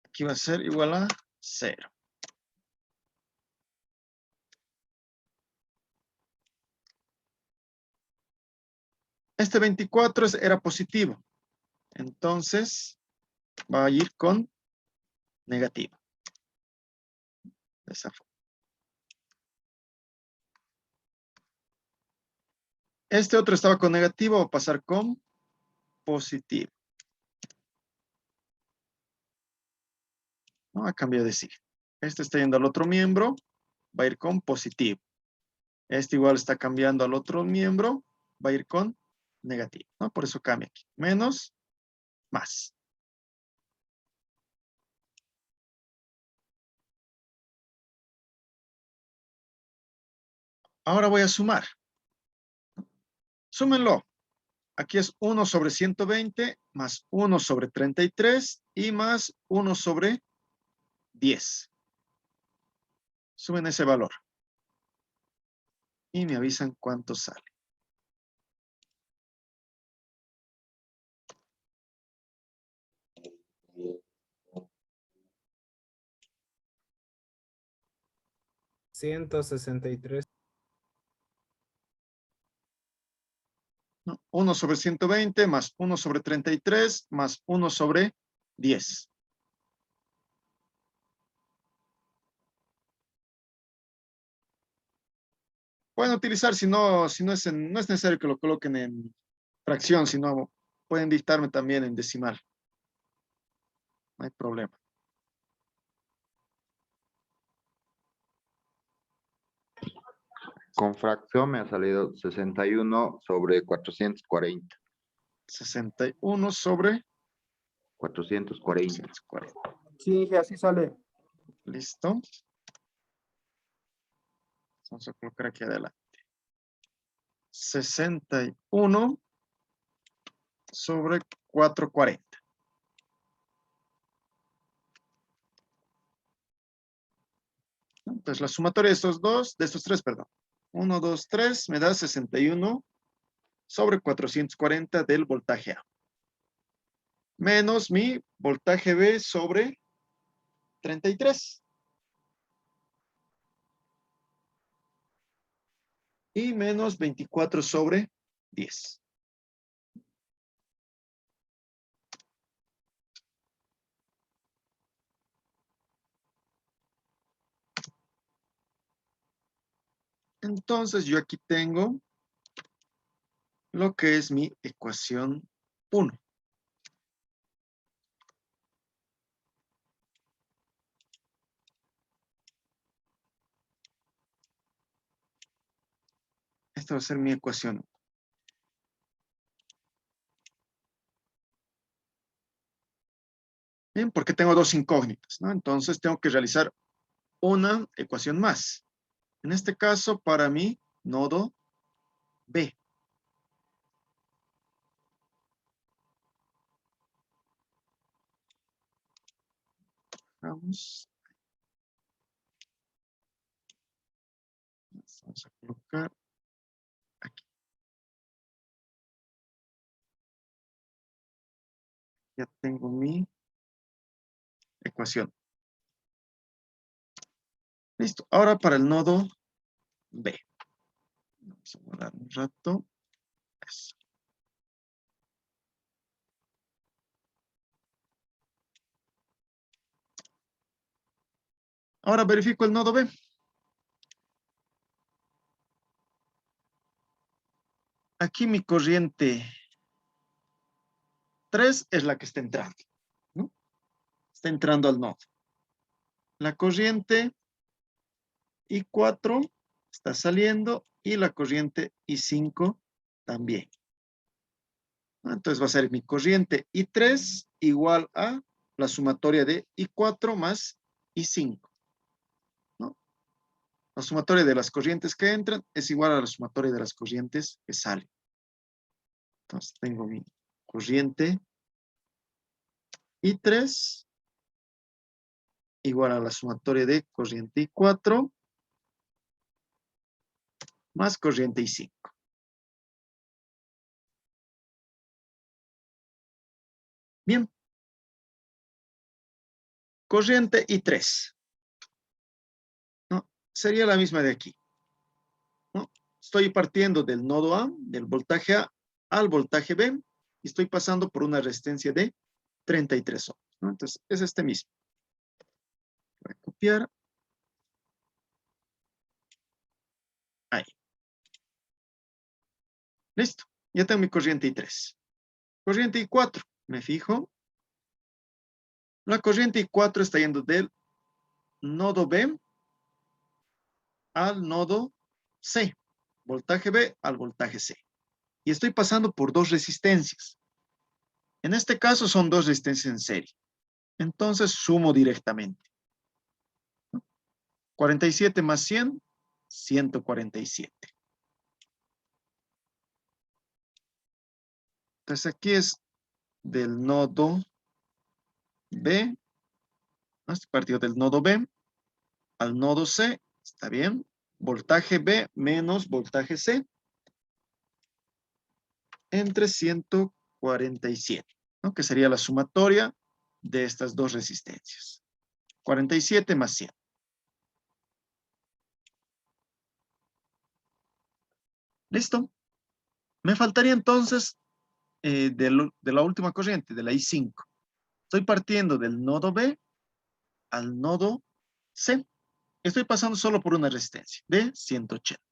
Aquí va a ser igual a 0. Este 24 era positivo. Entonces, va a ir con negativo. De esa forma. Este otro estaba con negativo, va a pasar con positivo. ¿No? A cambio de signo. Este está yendo al otro miembro, va a ir con positivo. Este igual está cambiando al otro miembro, va a ir con negativo. ¿No? Por eso cambia aquí. Menos, más. Ahora voy a sumar. Súmenlo. Aquí es 1 sobre 120 más 1 sobre 33 y más 1 sobre 10. Sumen ese valor. Y me avisan cuánto sale. $163. ¿No? 1 sobre 120 más 1 sobre 33 más 1 sobre 10. Pueden utilizar, si no es necesario que lo coloquen en fracción, sino pueden dictarme también en decimal. No hay problema. Con fracción me ha salido 61 sobre 440. 61 sobre 440. 440. Sí, Inge, así sale. Listo. Vamos a colocar aquí adelante. 61 sobre 440. Entonces, la sumatoria de estos tres, perdón. 1, 2, 3, me da 61 sobre 440 del voltaje A. Menos mi voltaje B sobre 33. Y menos 24 sobre 10. Entonces, yo aquí tengo lo que es mi ecuación 1. Esta va a ser mi ecuación 1. Bien, porque tengo dos incógnitas, ¿no? Entonces, tengo que realizar una ecuación más. En este caso, para mi nodo B. Vamos a colocar aquí. Ya tengo mi ecuación. Listo. Ahora para el nodo B. Vamos a guardar un rato. Eso. Ahora verifico el nodo B. Aquí mi corriente 3 es la que está entrando, ¿no? Está entrando al nodo. La corriente I4 está saliendo y la corriente I5 también. Entonces va a ser mi corriente I3 igual a la sumatoria de I4 más I5. ¿No? La sumatoria de las corrientes que entran es igual a la sumatoria de las corrientes que salen. Entonces tengo mi corriente I3 igual a la sumatoria de corriente I4 más corriente I5. Bien. Corriente I3. ¿No? Sería la misma de aquí. ¿No? Estoy partiendo del nodo A, del voltaje A, al voltaje B, y estoy pasando por una resistencia de 33 ohms, ¿no? Entonces, es este mismo. Voy a copiar. Ahí. Listo. Ya tengo mi corriente I3. Corriente I4. Me fijo. La corriente I4 está yendo del nodo B al nodo C. Voltaje B al voltaje C. Y estoy pasando por dos resistencias. En este caso son dos resistencias en serie. Entonces sumo directamente. 47 más 100, 147. Entonces aquí es del nodo B, ¿no? Este partido del nodo B al nodo C, ¿está bien? Voltaje B menos voltaje C entre 147, ¿no? Que sería la sumatoria de estas dos resistencias. 47 más 100. ¿Listo? Me faltaría entonces de la última corriente, de la I5. Estoy partiendo del nodo B al nodo C. Estoy pasando solo por una resistencia de 180.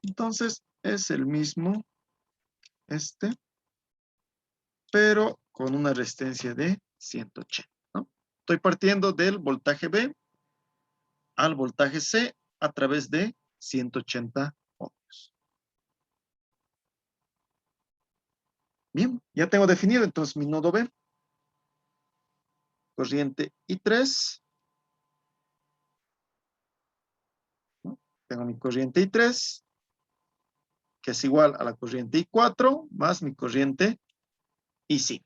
Entonces, es el mismo pero con una resistencia de 180, ¿no? Estoy partiendo del voltaje B al voltaje C a través de 180 ohms. Bien, ya tengo definido entonces mi nodo B. Corriente I3. ¿No? Tengo mi corriente I3, que es igual a la corriente I4 más mi corriente I5.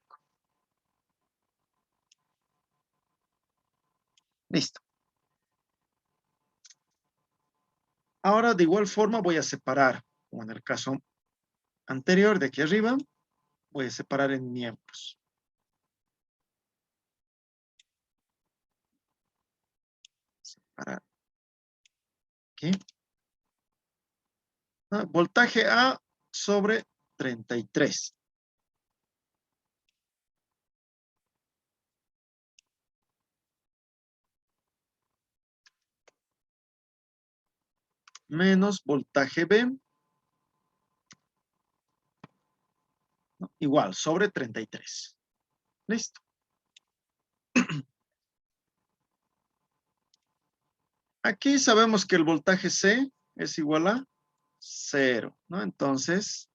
Listo. Ahora, de igual forma, voy a separar, como en el caso anterior de aquí arriba, voy a separar en miembros. Separar. Aquí. Voltaje A sobre 33. Menos voltaje B. ¿No? Igual, sobre 33. Listo. Aquí sabemos que el voltaje C es igual a 0, ¿no? Entonces,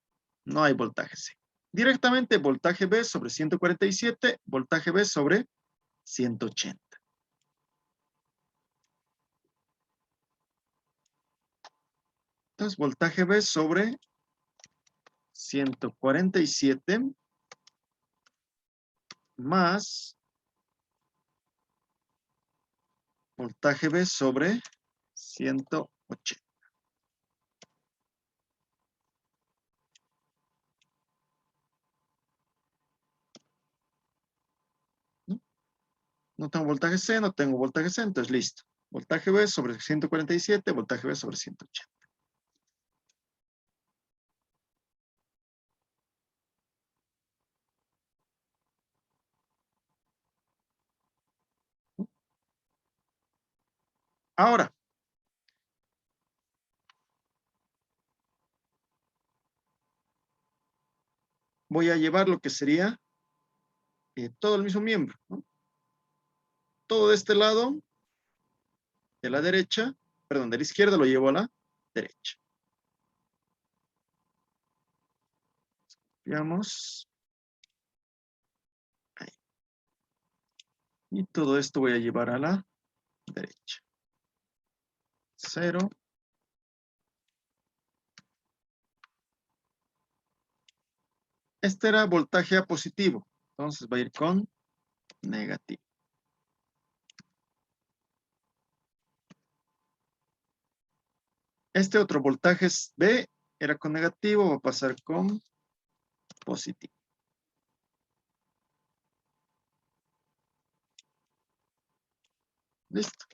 no hay voltaje C. Directamente, voltaje B sobre 147, voltaje B sobre 180. Entonces, voltaje B sobre 147 más voltaje B sobre 180. No tengo voltaje C, no tengo voltaje C, entonces listo. Voltaje B sobre 147, voltaje B sobre 180. Ahora, voy a llevar lo que sería todo el mismo miembro, ¿no? Todo de este lado, de la derecha, perdón, de la izquierda lo llevo a la derecha. Veamos. Ahí. Y todo esto voy a llevar a la derecha. 0. Este era voltaje A positivo. Entonces va a ir con negativo. Este otro voltaje es B, era con negativo, va a pasar con positivo. Listo.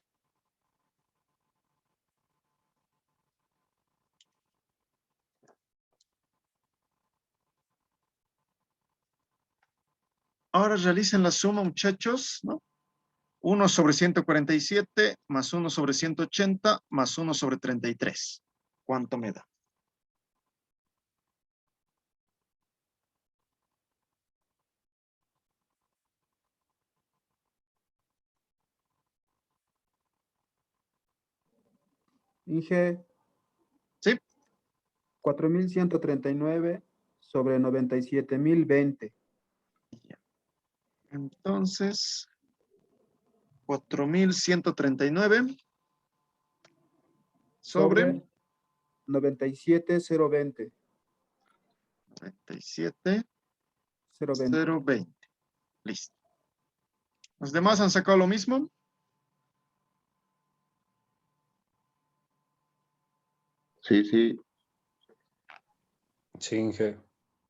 Ahora realicen la suma, muchachos, ¿no? 1 sobre 147 más 1 sobre 180 más 1 sobre 33. ¿Cuánto me da? Inge, ¿Sí? 4139 sobre 97.020. Entonces, 4139 sobre Sobre 97.020. 020. 97,020. Listo. ¿Los demás han sacado lo mismo? Sí, sí. Sí, Inge.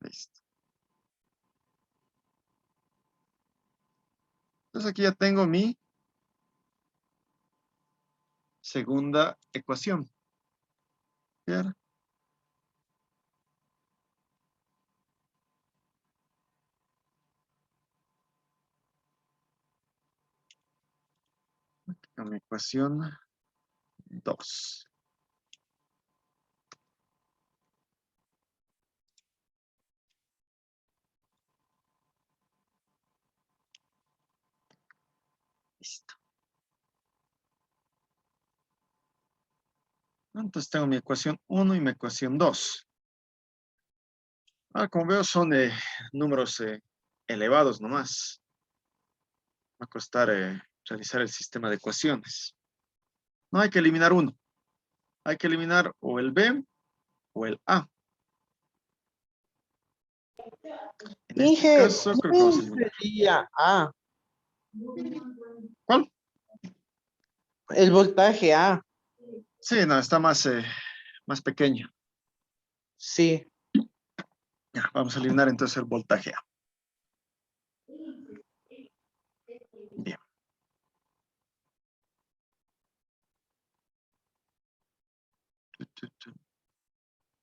Listo. Entonces aquí ya tengo mi segunda ecuación. ¿Ver? Mi ecuación 2. Listo. Entonces tengo mi ecuación 1 y mi ecuación 2. Ahora, como veo, son números elevados nomás. Va a costar realizar el sistema de ecuaciones. No hay que eliminar uno. Hay que eliminar o el B o el A. En este Inge, caso, creo que vamos a ¿quién eliminar. sería A? ¿Cuál? El voltaje A. Sí, no, está más pequeño. Sí. Ya, vamos a eliminar entonces el voltaje A. Bien.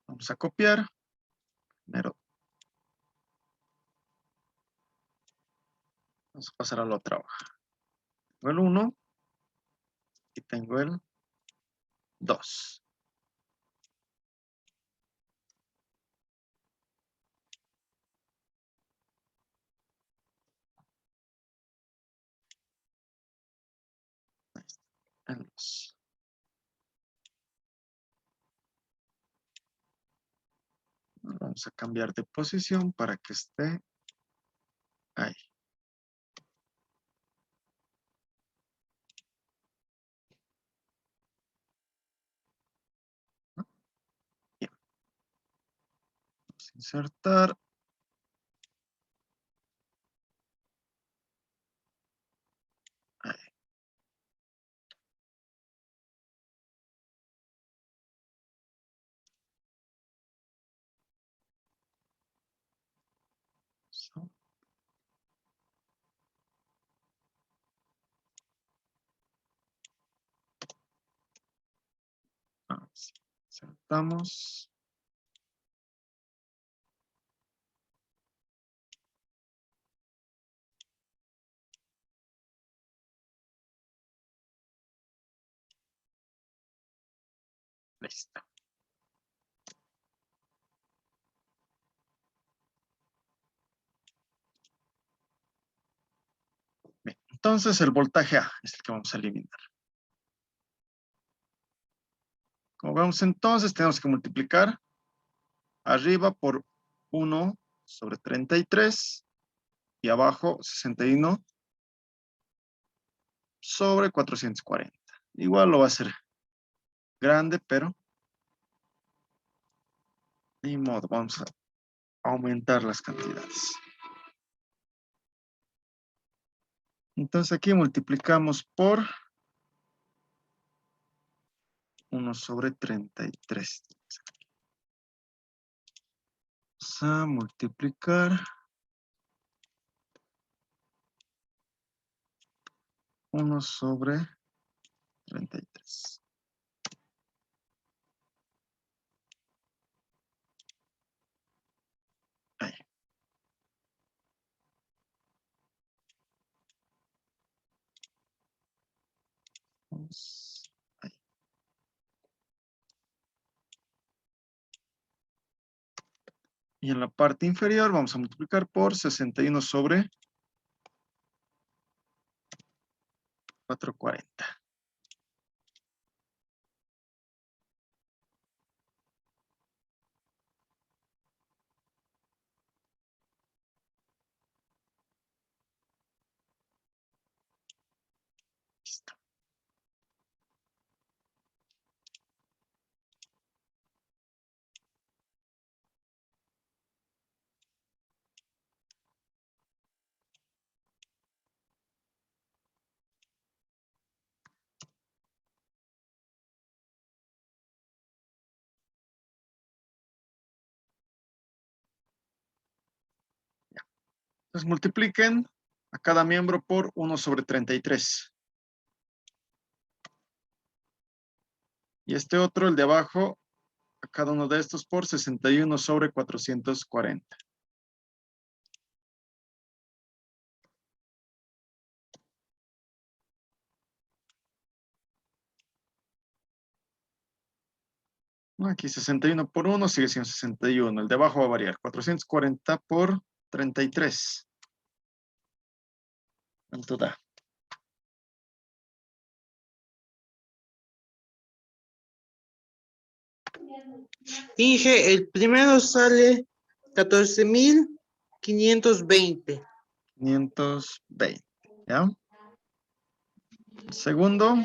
Vamos a copiar. Primero. Vamos a pasar a la otra hoja. Tengo el 1 y tengo el 2. Ahí está, el 2. Vamos a cambiar de posición para que esté ahí. Bien. Vamos a insertar. Ahí. So. Así. Insertamos. Listo. Bien. Entonces el voltaje A es el que vamos a eliminar. Como vemos entonces, tenemos que multiplicar arriba por 1 sobre 33 y abajo 61 sobre 440. Igual lo va a hacer grande, pero ni modo, vamos a aumentar las cantidades. Entonces aquí multiplicamos por 1 sobre 33. Vamos a multiplicar 1 sobre 33. Ahí. Vamos, ahí. Y en la parte inferior vamos a multiplicar por 61 sobre 440. Listo. Entonces multipliquen a cada miembro por 1 sobre 33. Y este otro, el de abajo, a cada uno de estos por 61 sobre 440. ¿No? Aquí 61 por 1 sigue siendo 61. El de abajo va a variar. 440 por 33. ¿Cuánto da? Inge, el primero sale 14.520. 520. ¿Ya? El segundo,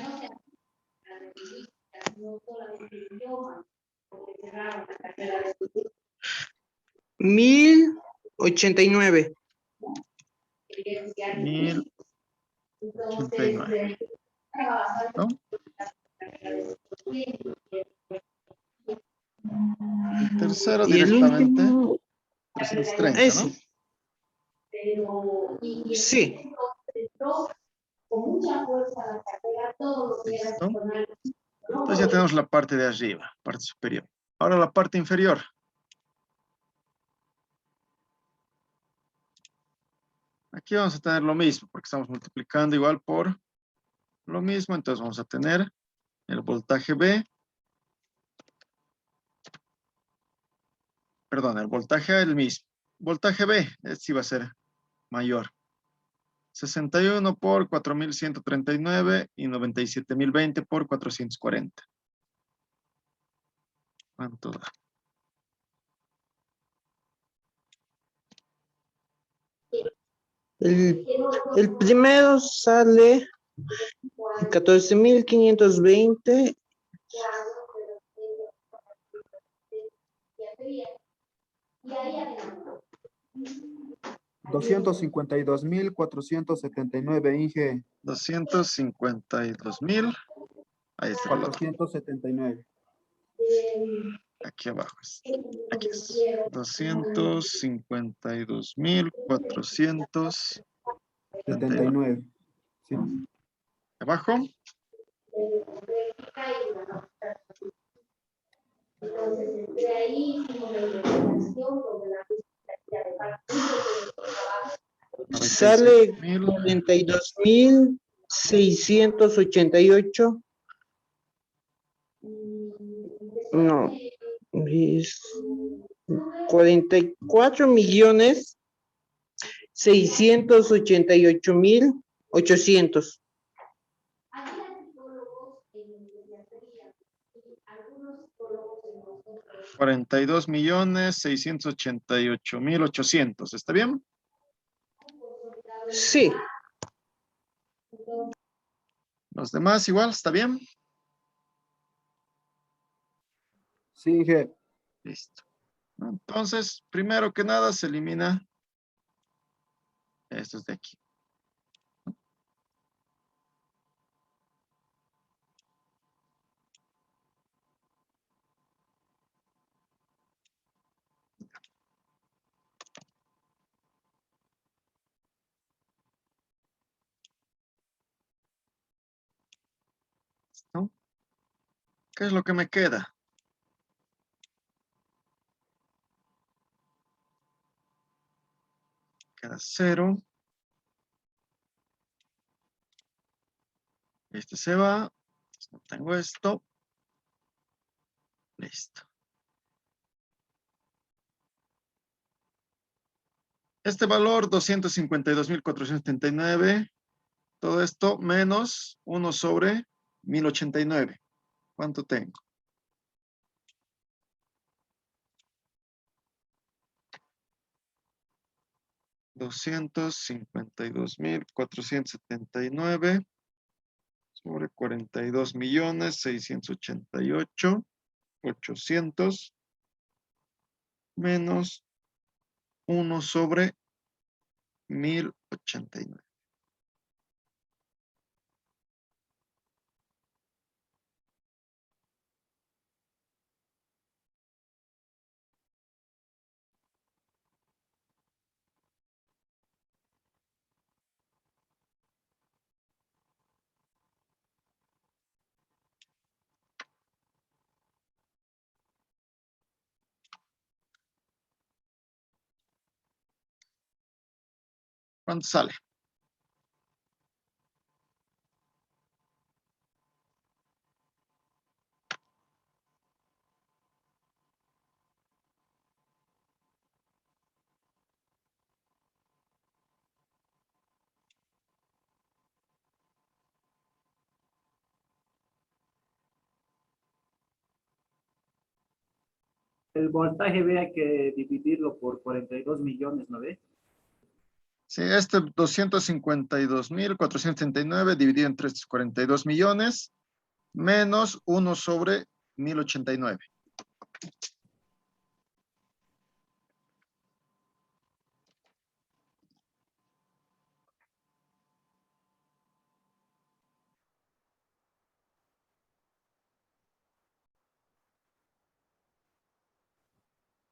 1.089. 1089. ¿No? El tercero Y el directamente, último, 330, ¿no? sí. Listo. Entonces ya tenemos la parte de arriba, parte superior. Ahora la parte inferior. Aquí vamos a tener lo mismo, porque estamos multiplicando igual por lo mismo. Entonces vamos a tener el voltaje B. Perdón, el voltaje A es el mismo. Voltaje B, sí va a ser mayor. 61 por 4.139 y 97.020 por 440. ¿Cuánto da? El primero sale 14.520. 252.479, Inge. 252.000. Ahí está el otro. 479. Aquí abajo es. Aquí es. 252.479. 79. Sí. Abajo. Sale 96.000. 42.688. No, es 44.688.800. 42.688.800. ¿Está bien? Sí, Los demás igual, ¿está bien? Sí, Inge. Listo. Entonces, primero que nada, se elimina estos de aquí. ¿no? ¿Qué es lo que me queda? Queda 0. Este se va. No tengo esto. Listo. Este valor, 252.479. Todo esto menos 1 sobre 1089. ¿Cuánto tengo? $252.479 sobre 42.688.800 menos 1 sobre 1089. ¿Cuánto sale? El voltaje ve hay que dividirlo por 42 millones, ¿no ve? Sí, este 252.479 dividido entre estos 42 millones menos 1 sobre 1089.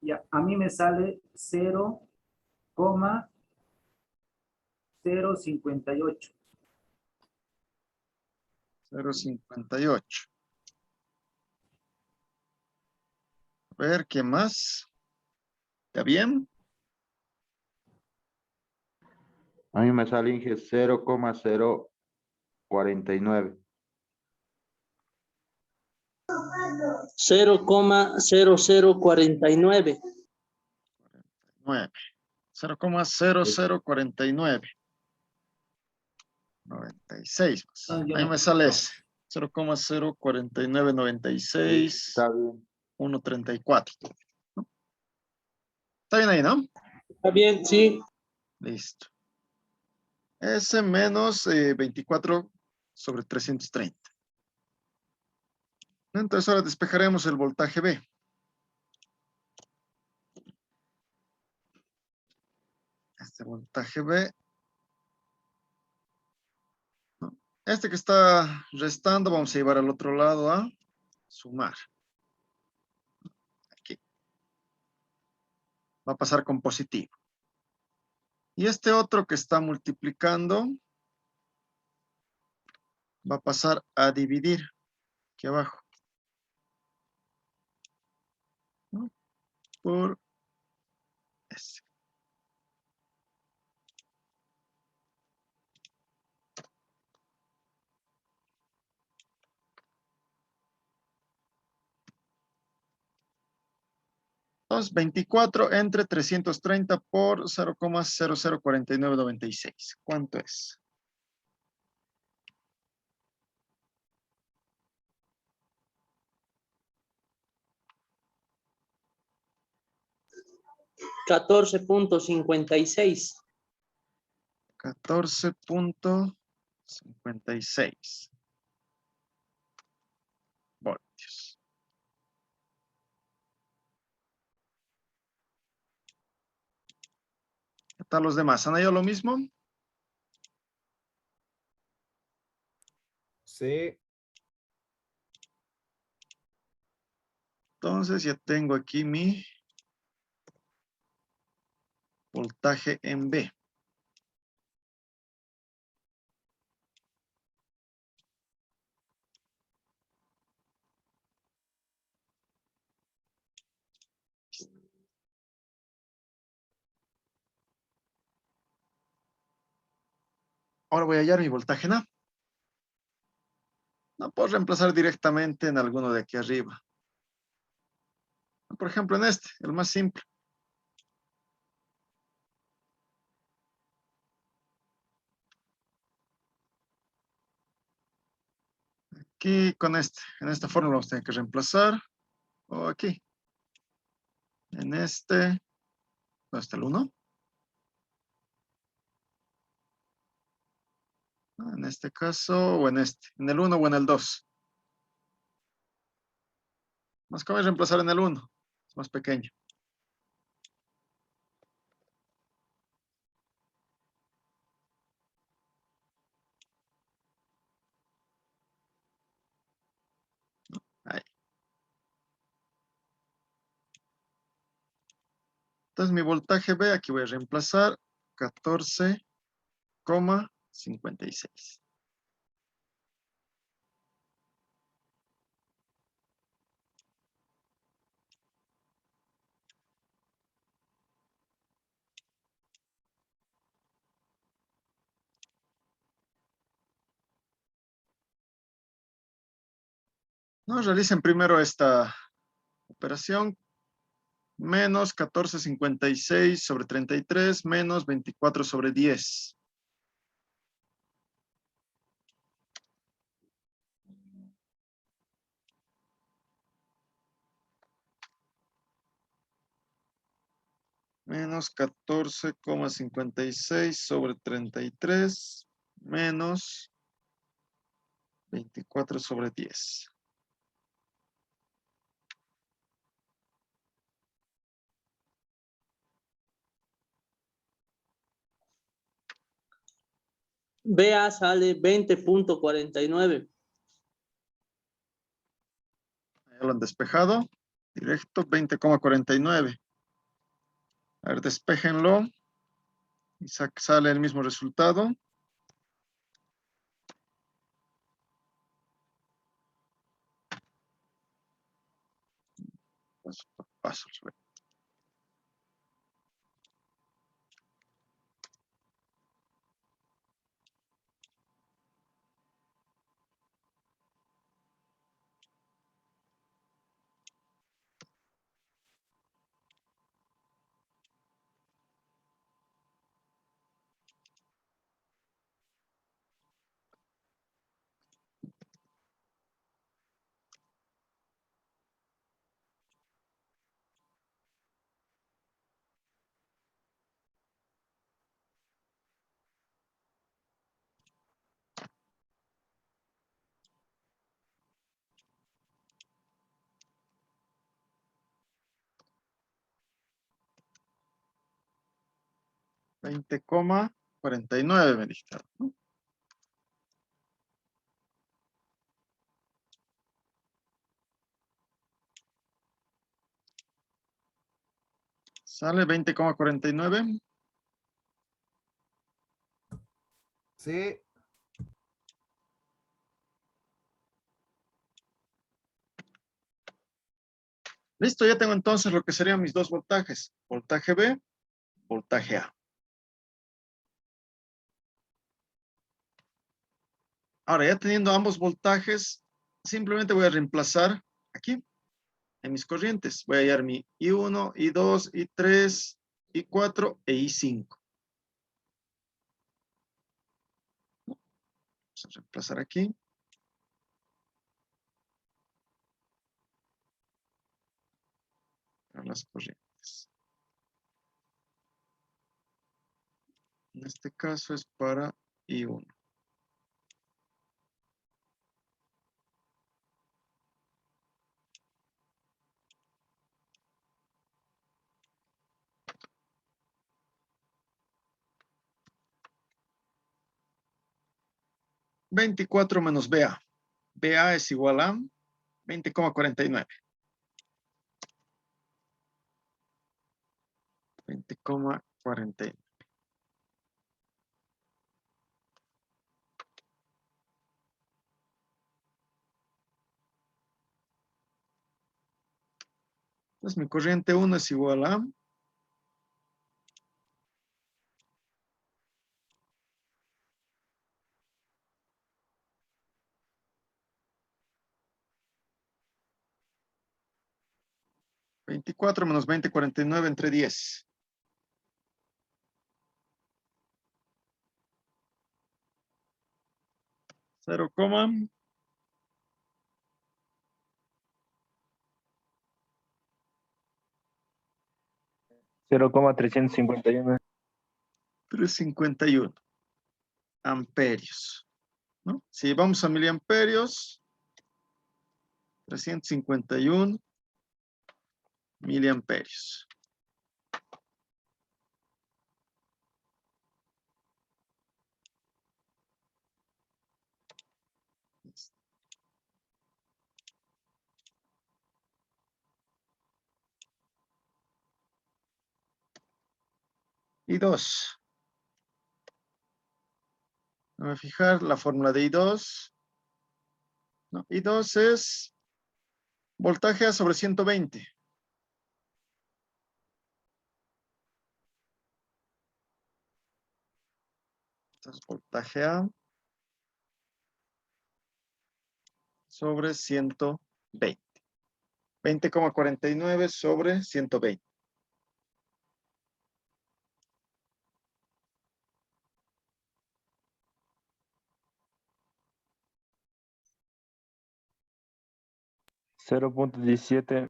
Ya, a mí me sale 0,058. 0,58. A ver, ¿qué más? ¿Está bien? A mí me sale, Inge, 0,049. 0,0049. 9. 0,0049. 96 más. Entonces, yo Ahí no me sale tengo. ese. 0,04996. Está bien. 134. ¿No? Está bien ahí, ¿no? Está bien, sí. Listo. S menos 24 sobre 330. Entonces ahora despejaremos el voltaje B. Este voltaje B. ¿No? Este que está restando vamos a llevar al otro lado a sumar. Aquí. Va a pasar con positivo. Y este otro que está multiplicando va a pasar a dividir aquí abajo, ¿no? Por S. Entonces, 24 entre 330 por 0,004996. ¿Cuánto es? $14.56. 14,56 voltios. ¿Qué tal los demás? ¿Han ido lo mismo? Sí. Entonces ya tengo aquí mi voltaje en B. Ahora voy a hallar mi voltaje en A. No puedo reemplazar directamente en alguno de aquí arriba. Por ejemplo, en este, el más simple. Aquí con este, en esta fórmula vamos a tener que reemplazar. O aquí. En este, ¿dónde está el 1? En este caso, o en este. En el 1 o en el 2. Más que voy a reemplazar en el 1. Es más pequeño. Ahí. Entonces mi voltaje B, aquí voy a reemplazar 14,56. No, realicen primero esta operación. Menos 14,56 sobre 33, menos 24 sobre 10. Menos 14,56 sobre 33, menos 24 sobre 10. BA sale 20.49. Ya lo han despejado. Directo 20,49. A ver, despéjenlo. Y sale el mismo resultado. Paso por paso. 20,49 me dijeron, ¿no? Sale 20,49. Sí. Listo, ya tengo entonces lo que serían mis dos voltajes. Voltaje B, voltaje A. Ahora, ya teniendo ambos voltajes, simplemente voy a reemplazar aquí en mis corrientes. Voy a hallar mi I1, I2, I3, I4 e I5. Vamos a reemplazar aquí. Para las corrientes. En este caso es para I1. $24 menos BA. BA es igual a 20,49. 20,49. Entonces mi corriente 1 es igual a 24 menos 20, 49 entre 10. 0, 0,351. 351 amperios, ¿no? Si vamos a miliamperios, 351 miliamperios. Y 2. Vamos a fijar la fórmula de I2. ¿No? I2 es voltaje A sobre 120. Entonces, voltaje A sobre 120. 20,49 sobre 120. $0.17.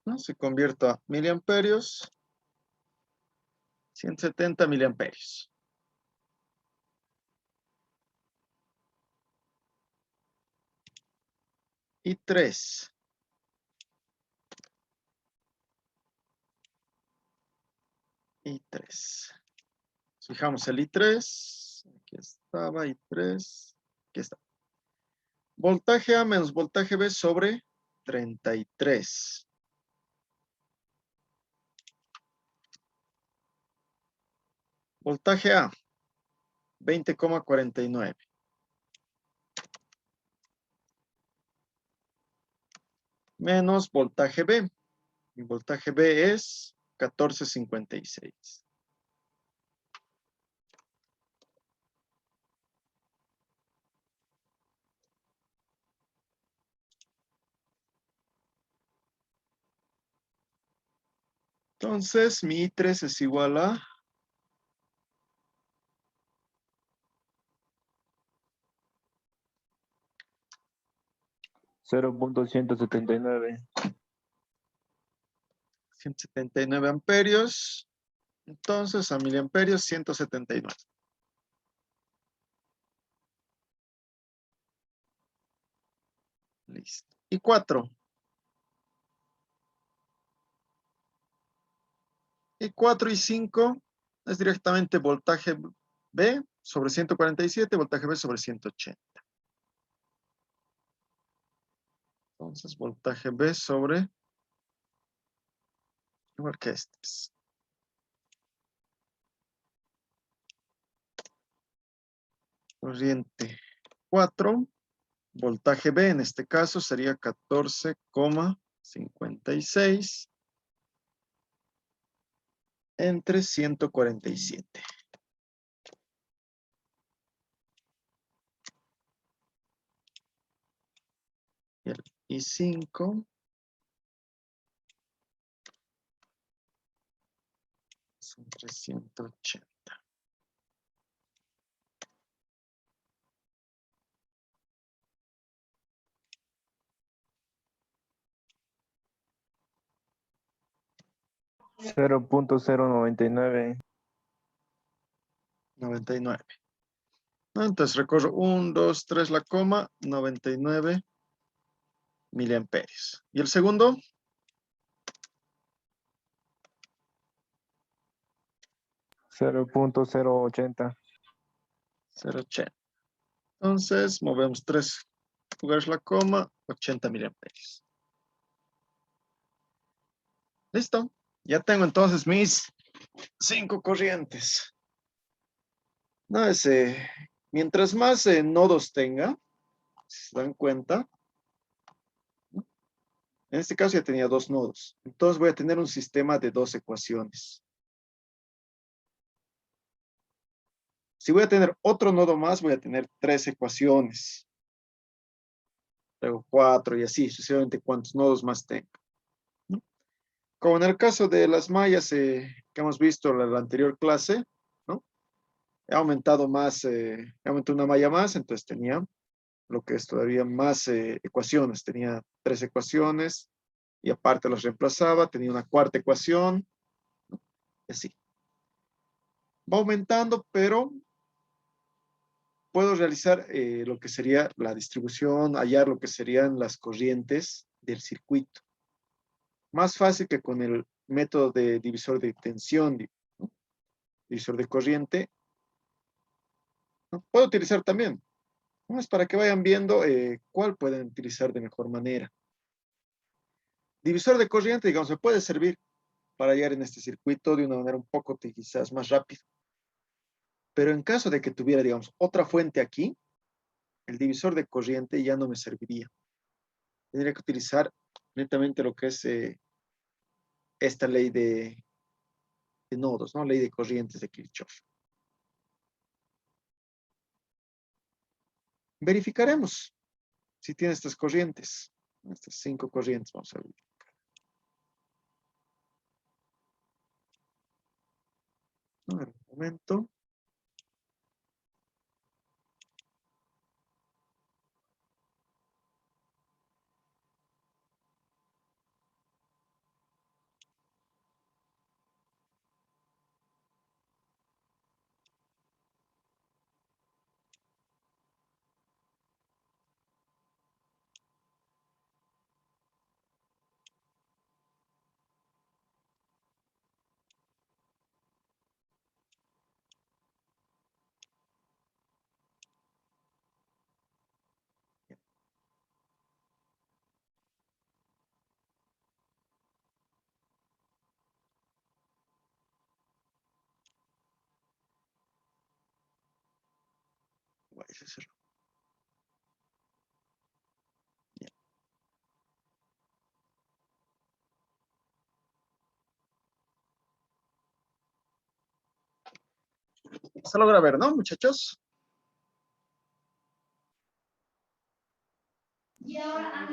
¿No? Se convierte a miliamperios. 170 miliamperios. Y 3. Y 3. Fijamos el I3. Aquí estaba I3. Aquí está. Voltaje A menos voltaje B sobre 33. Voltaje A, 20,49. Menos voltaje B. Mi voltaje B es 14,56. Entonces, mi I3 es igual a 0.179. 179 amperios. Entonces, a miliamperios, 179. Listo. Y 4. Y 4 y 5 es directamente voltaje B sobre 147, voltaje B sobre 180. Entonces, voltaje B sobre, igual que este. Corriente 4. Voltaje B en este caso sería 14,56 entre 147. Y el I5 es entre 180. $0.099. 99. ¿No? Entonces recorro 1, 2, 3 la coma, 99 miliamperios. ¿Y el segundo? 0.080. 0,80. Entonces movemos 3 lugares la coma, 80 miliamperios. Listo. Ya tengo entonces mis 5 corrientes. No, mientras más nodos tenga, si se dan cuenta, en este caso ya tenía 2 nodos. Entonces voy a tener un sistema de 2 ecuaciones. Si voy a tener otro nodo más, voy a tener 3 ecuaciones. luego 4 y así, sucesivamente cuantos nodos más tenga, ¿no? Como en el caso de las mallas que hemos visto en la anterior clase, ¿no? He aumentado más, he aumentado una malla más, entonces tenía lo que es todavía más ecuaciones. Tenía 3 ecuaciones y aparte las reemplazaba, tenía una cuarta ecuación, ¿no? Y así. Va aumentando, pero puedo realizar lo que sería la distribución, hallar lo que serían las corrientes del circuito. Más fácil que con el método de divisor de tensión, ¿no? Divisor de corriente, ¿no? Puedo utilizar también. ¿No? Es para que vayan viendo cuál pueden utilizar de mejor manera. Divisor de corriente, digamos, me puede servir para hallar en este circuito de una manera un poco quizás más rápida. Pero en caso de que tuviera, digamos, otra fuente aquí, el divisor de corriente ya no me serviría. Tendría que utilizar netamente lo que es esta ley de nodos, ¿no? Ley de corrientes de Kirchhoff. Verificaremos si tiene estas corrientes. Estas 5 corrientes, vamos a ver. A ver, un momento. Voy a hacerlo. Bien. Se logra ver, ¿no, muchachos?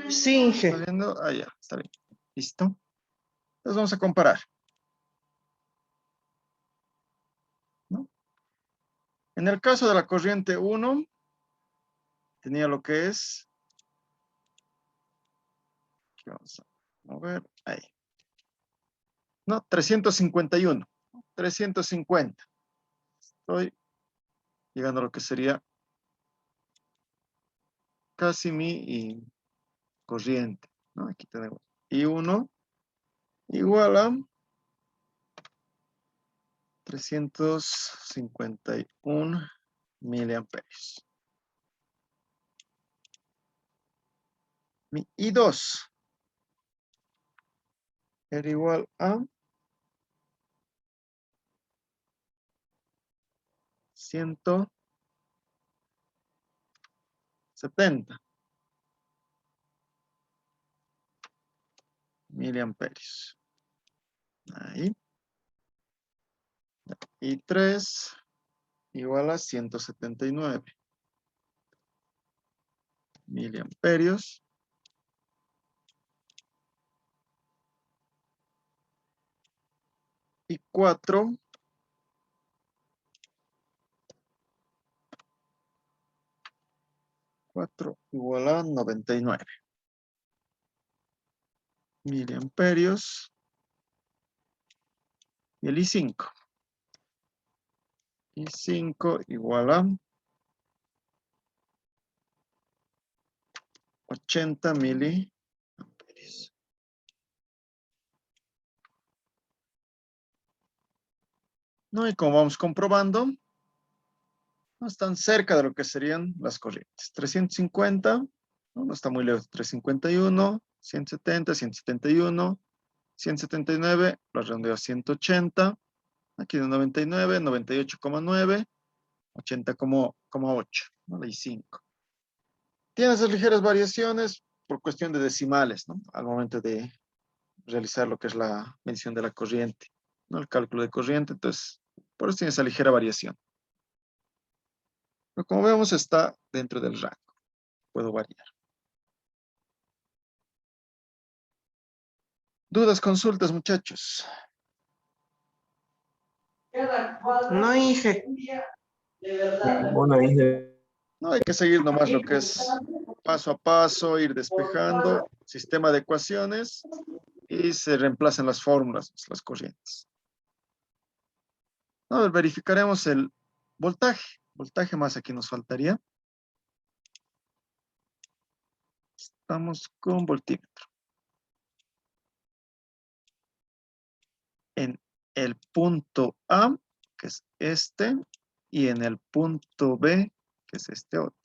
Sí, Inge. ¿Está viendo? Ah, ya, está bien. Listo. Entonces vamos a comparar, ¿no? En el caso de la corriente 1, tenía lo que es, aquí vamos a mover, ahí, ¿no? 351, 350. Estoy llegando a lo que sería casi mi corriente, ¿no? Aquí tenemos I1 igual a 351 miliamperios. Mi I2 era igual a 170 miliamperios. Ahí. Y 3 igual a 179 miliamperios. Y 4 igual a 99 miliamperios. Y el I5. I5 igual a 80 miliamperios. ¿No? Y como vamos comprobando, no están cerca de lo que serían las corrientes. 350, no está muy lejos. 351, 170, 171, 179, lo redondeo a 180. Aquí de 99, 98,9, 80,8, ¿no? Y 5. Tiene esas ligeras variaciones por cuestión de decimales, ¿no? Al momento de realizar lo que es la medición de la corriente, ¿no? El cálculo de corriente, entonces, por eso tiene esa ligera variación. Pero como vemos, está dentro del rango. Puedo variar. ¿Dudas, consultas, muchachos? No, Inge. Una Inge. No hay que seguir nomás lo que es paso a paso, ir despejando, sistema de ecuaciones y se reemplazan las fórmulas, las corrientes. A ver, verificaremos el voltaje. Voltaje más aquí nos faltaría. Estamos con voltímetro. En el punto A, que es este, y en el punto B, que es este otro.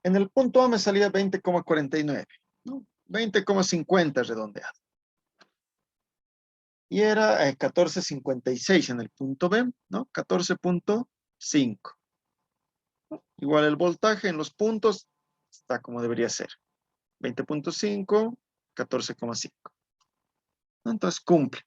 En el punto A me salía 20,49, ¿no? 20,50 redondeado. Y era 14,56 en el punto B, ¿no? 14,5. Igual el voltaje en los puntos está como debería ser. 20,5, 14,5. Entonces cumple.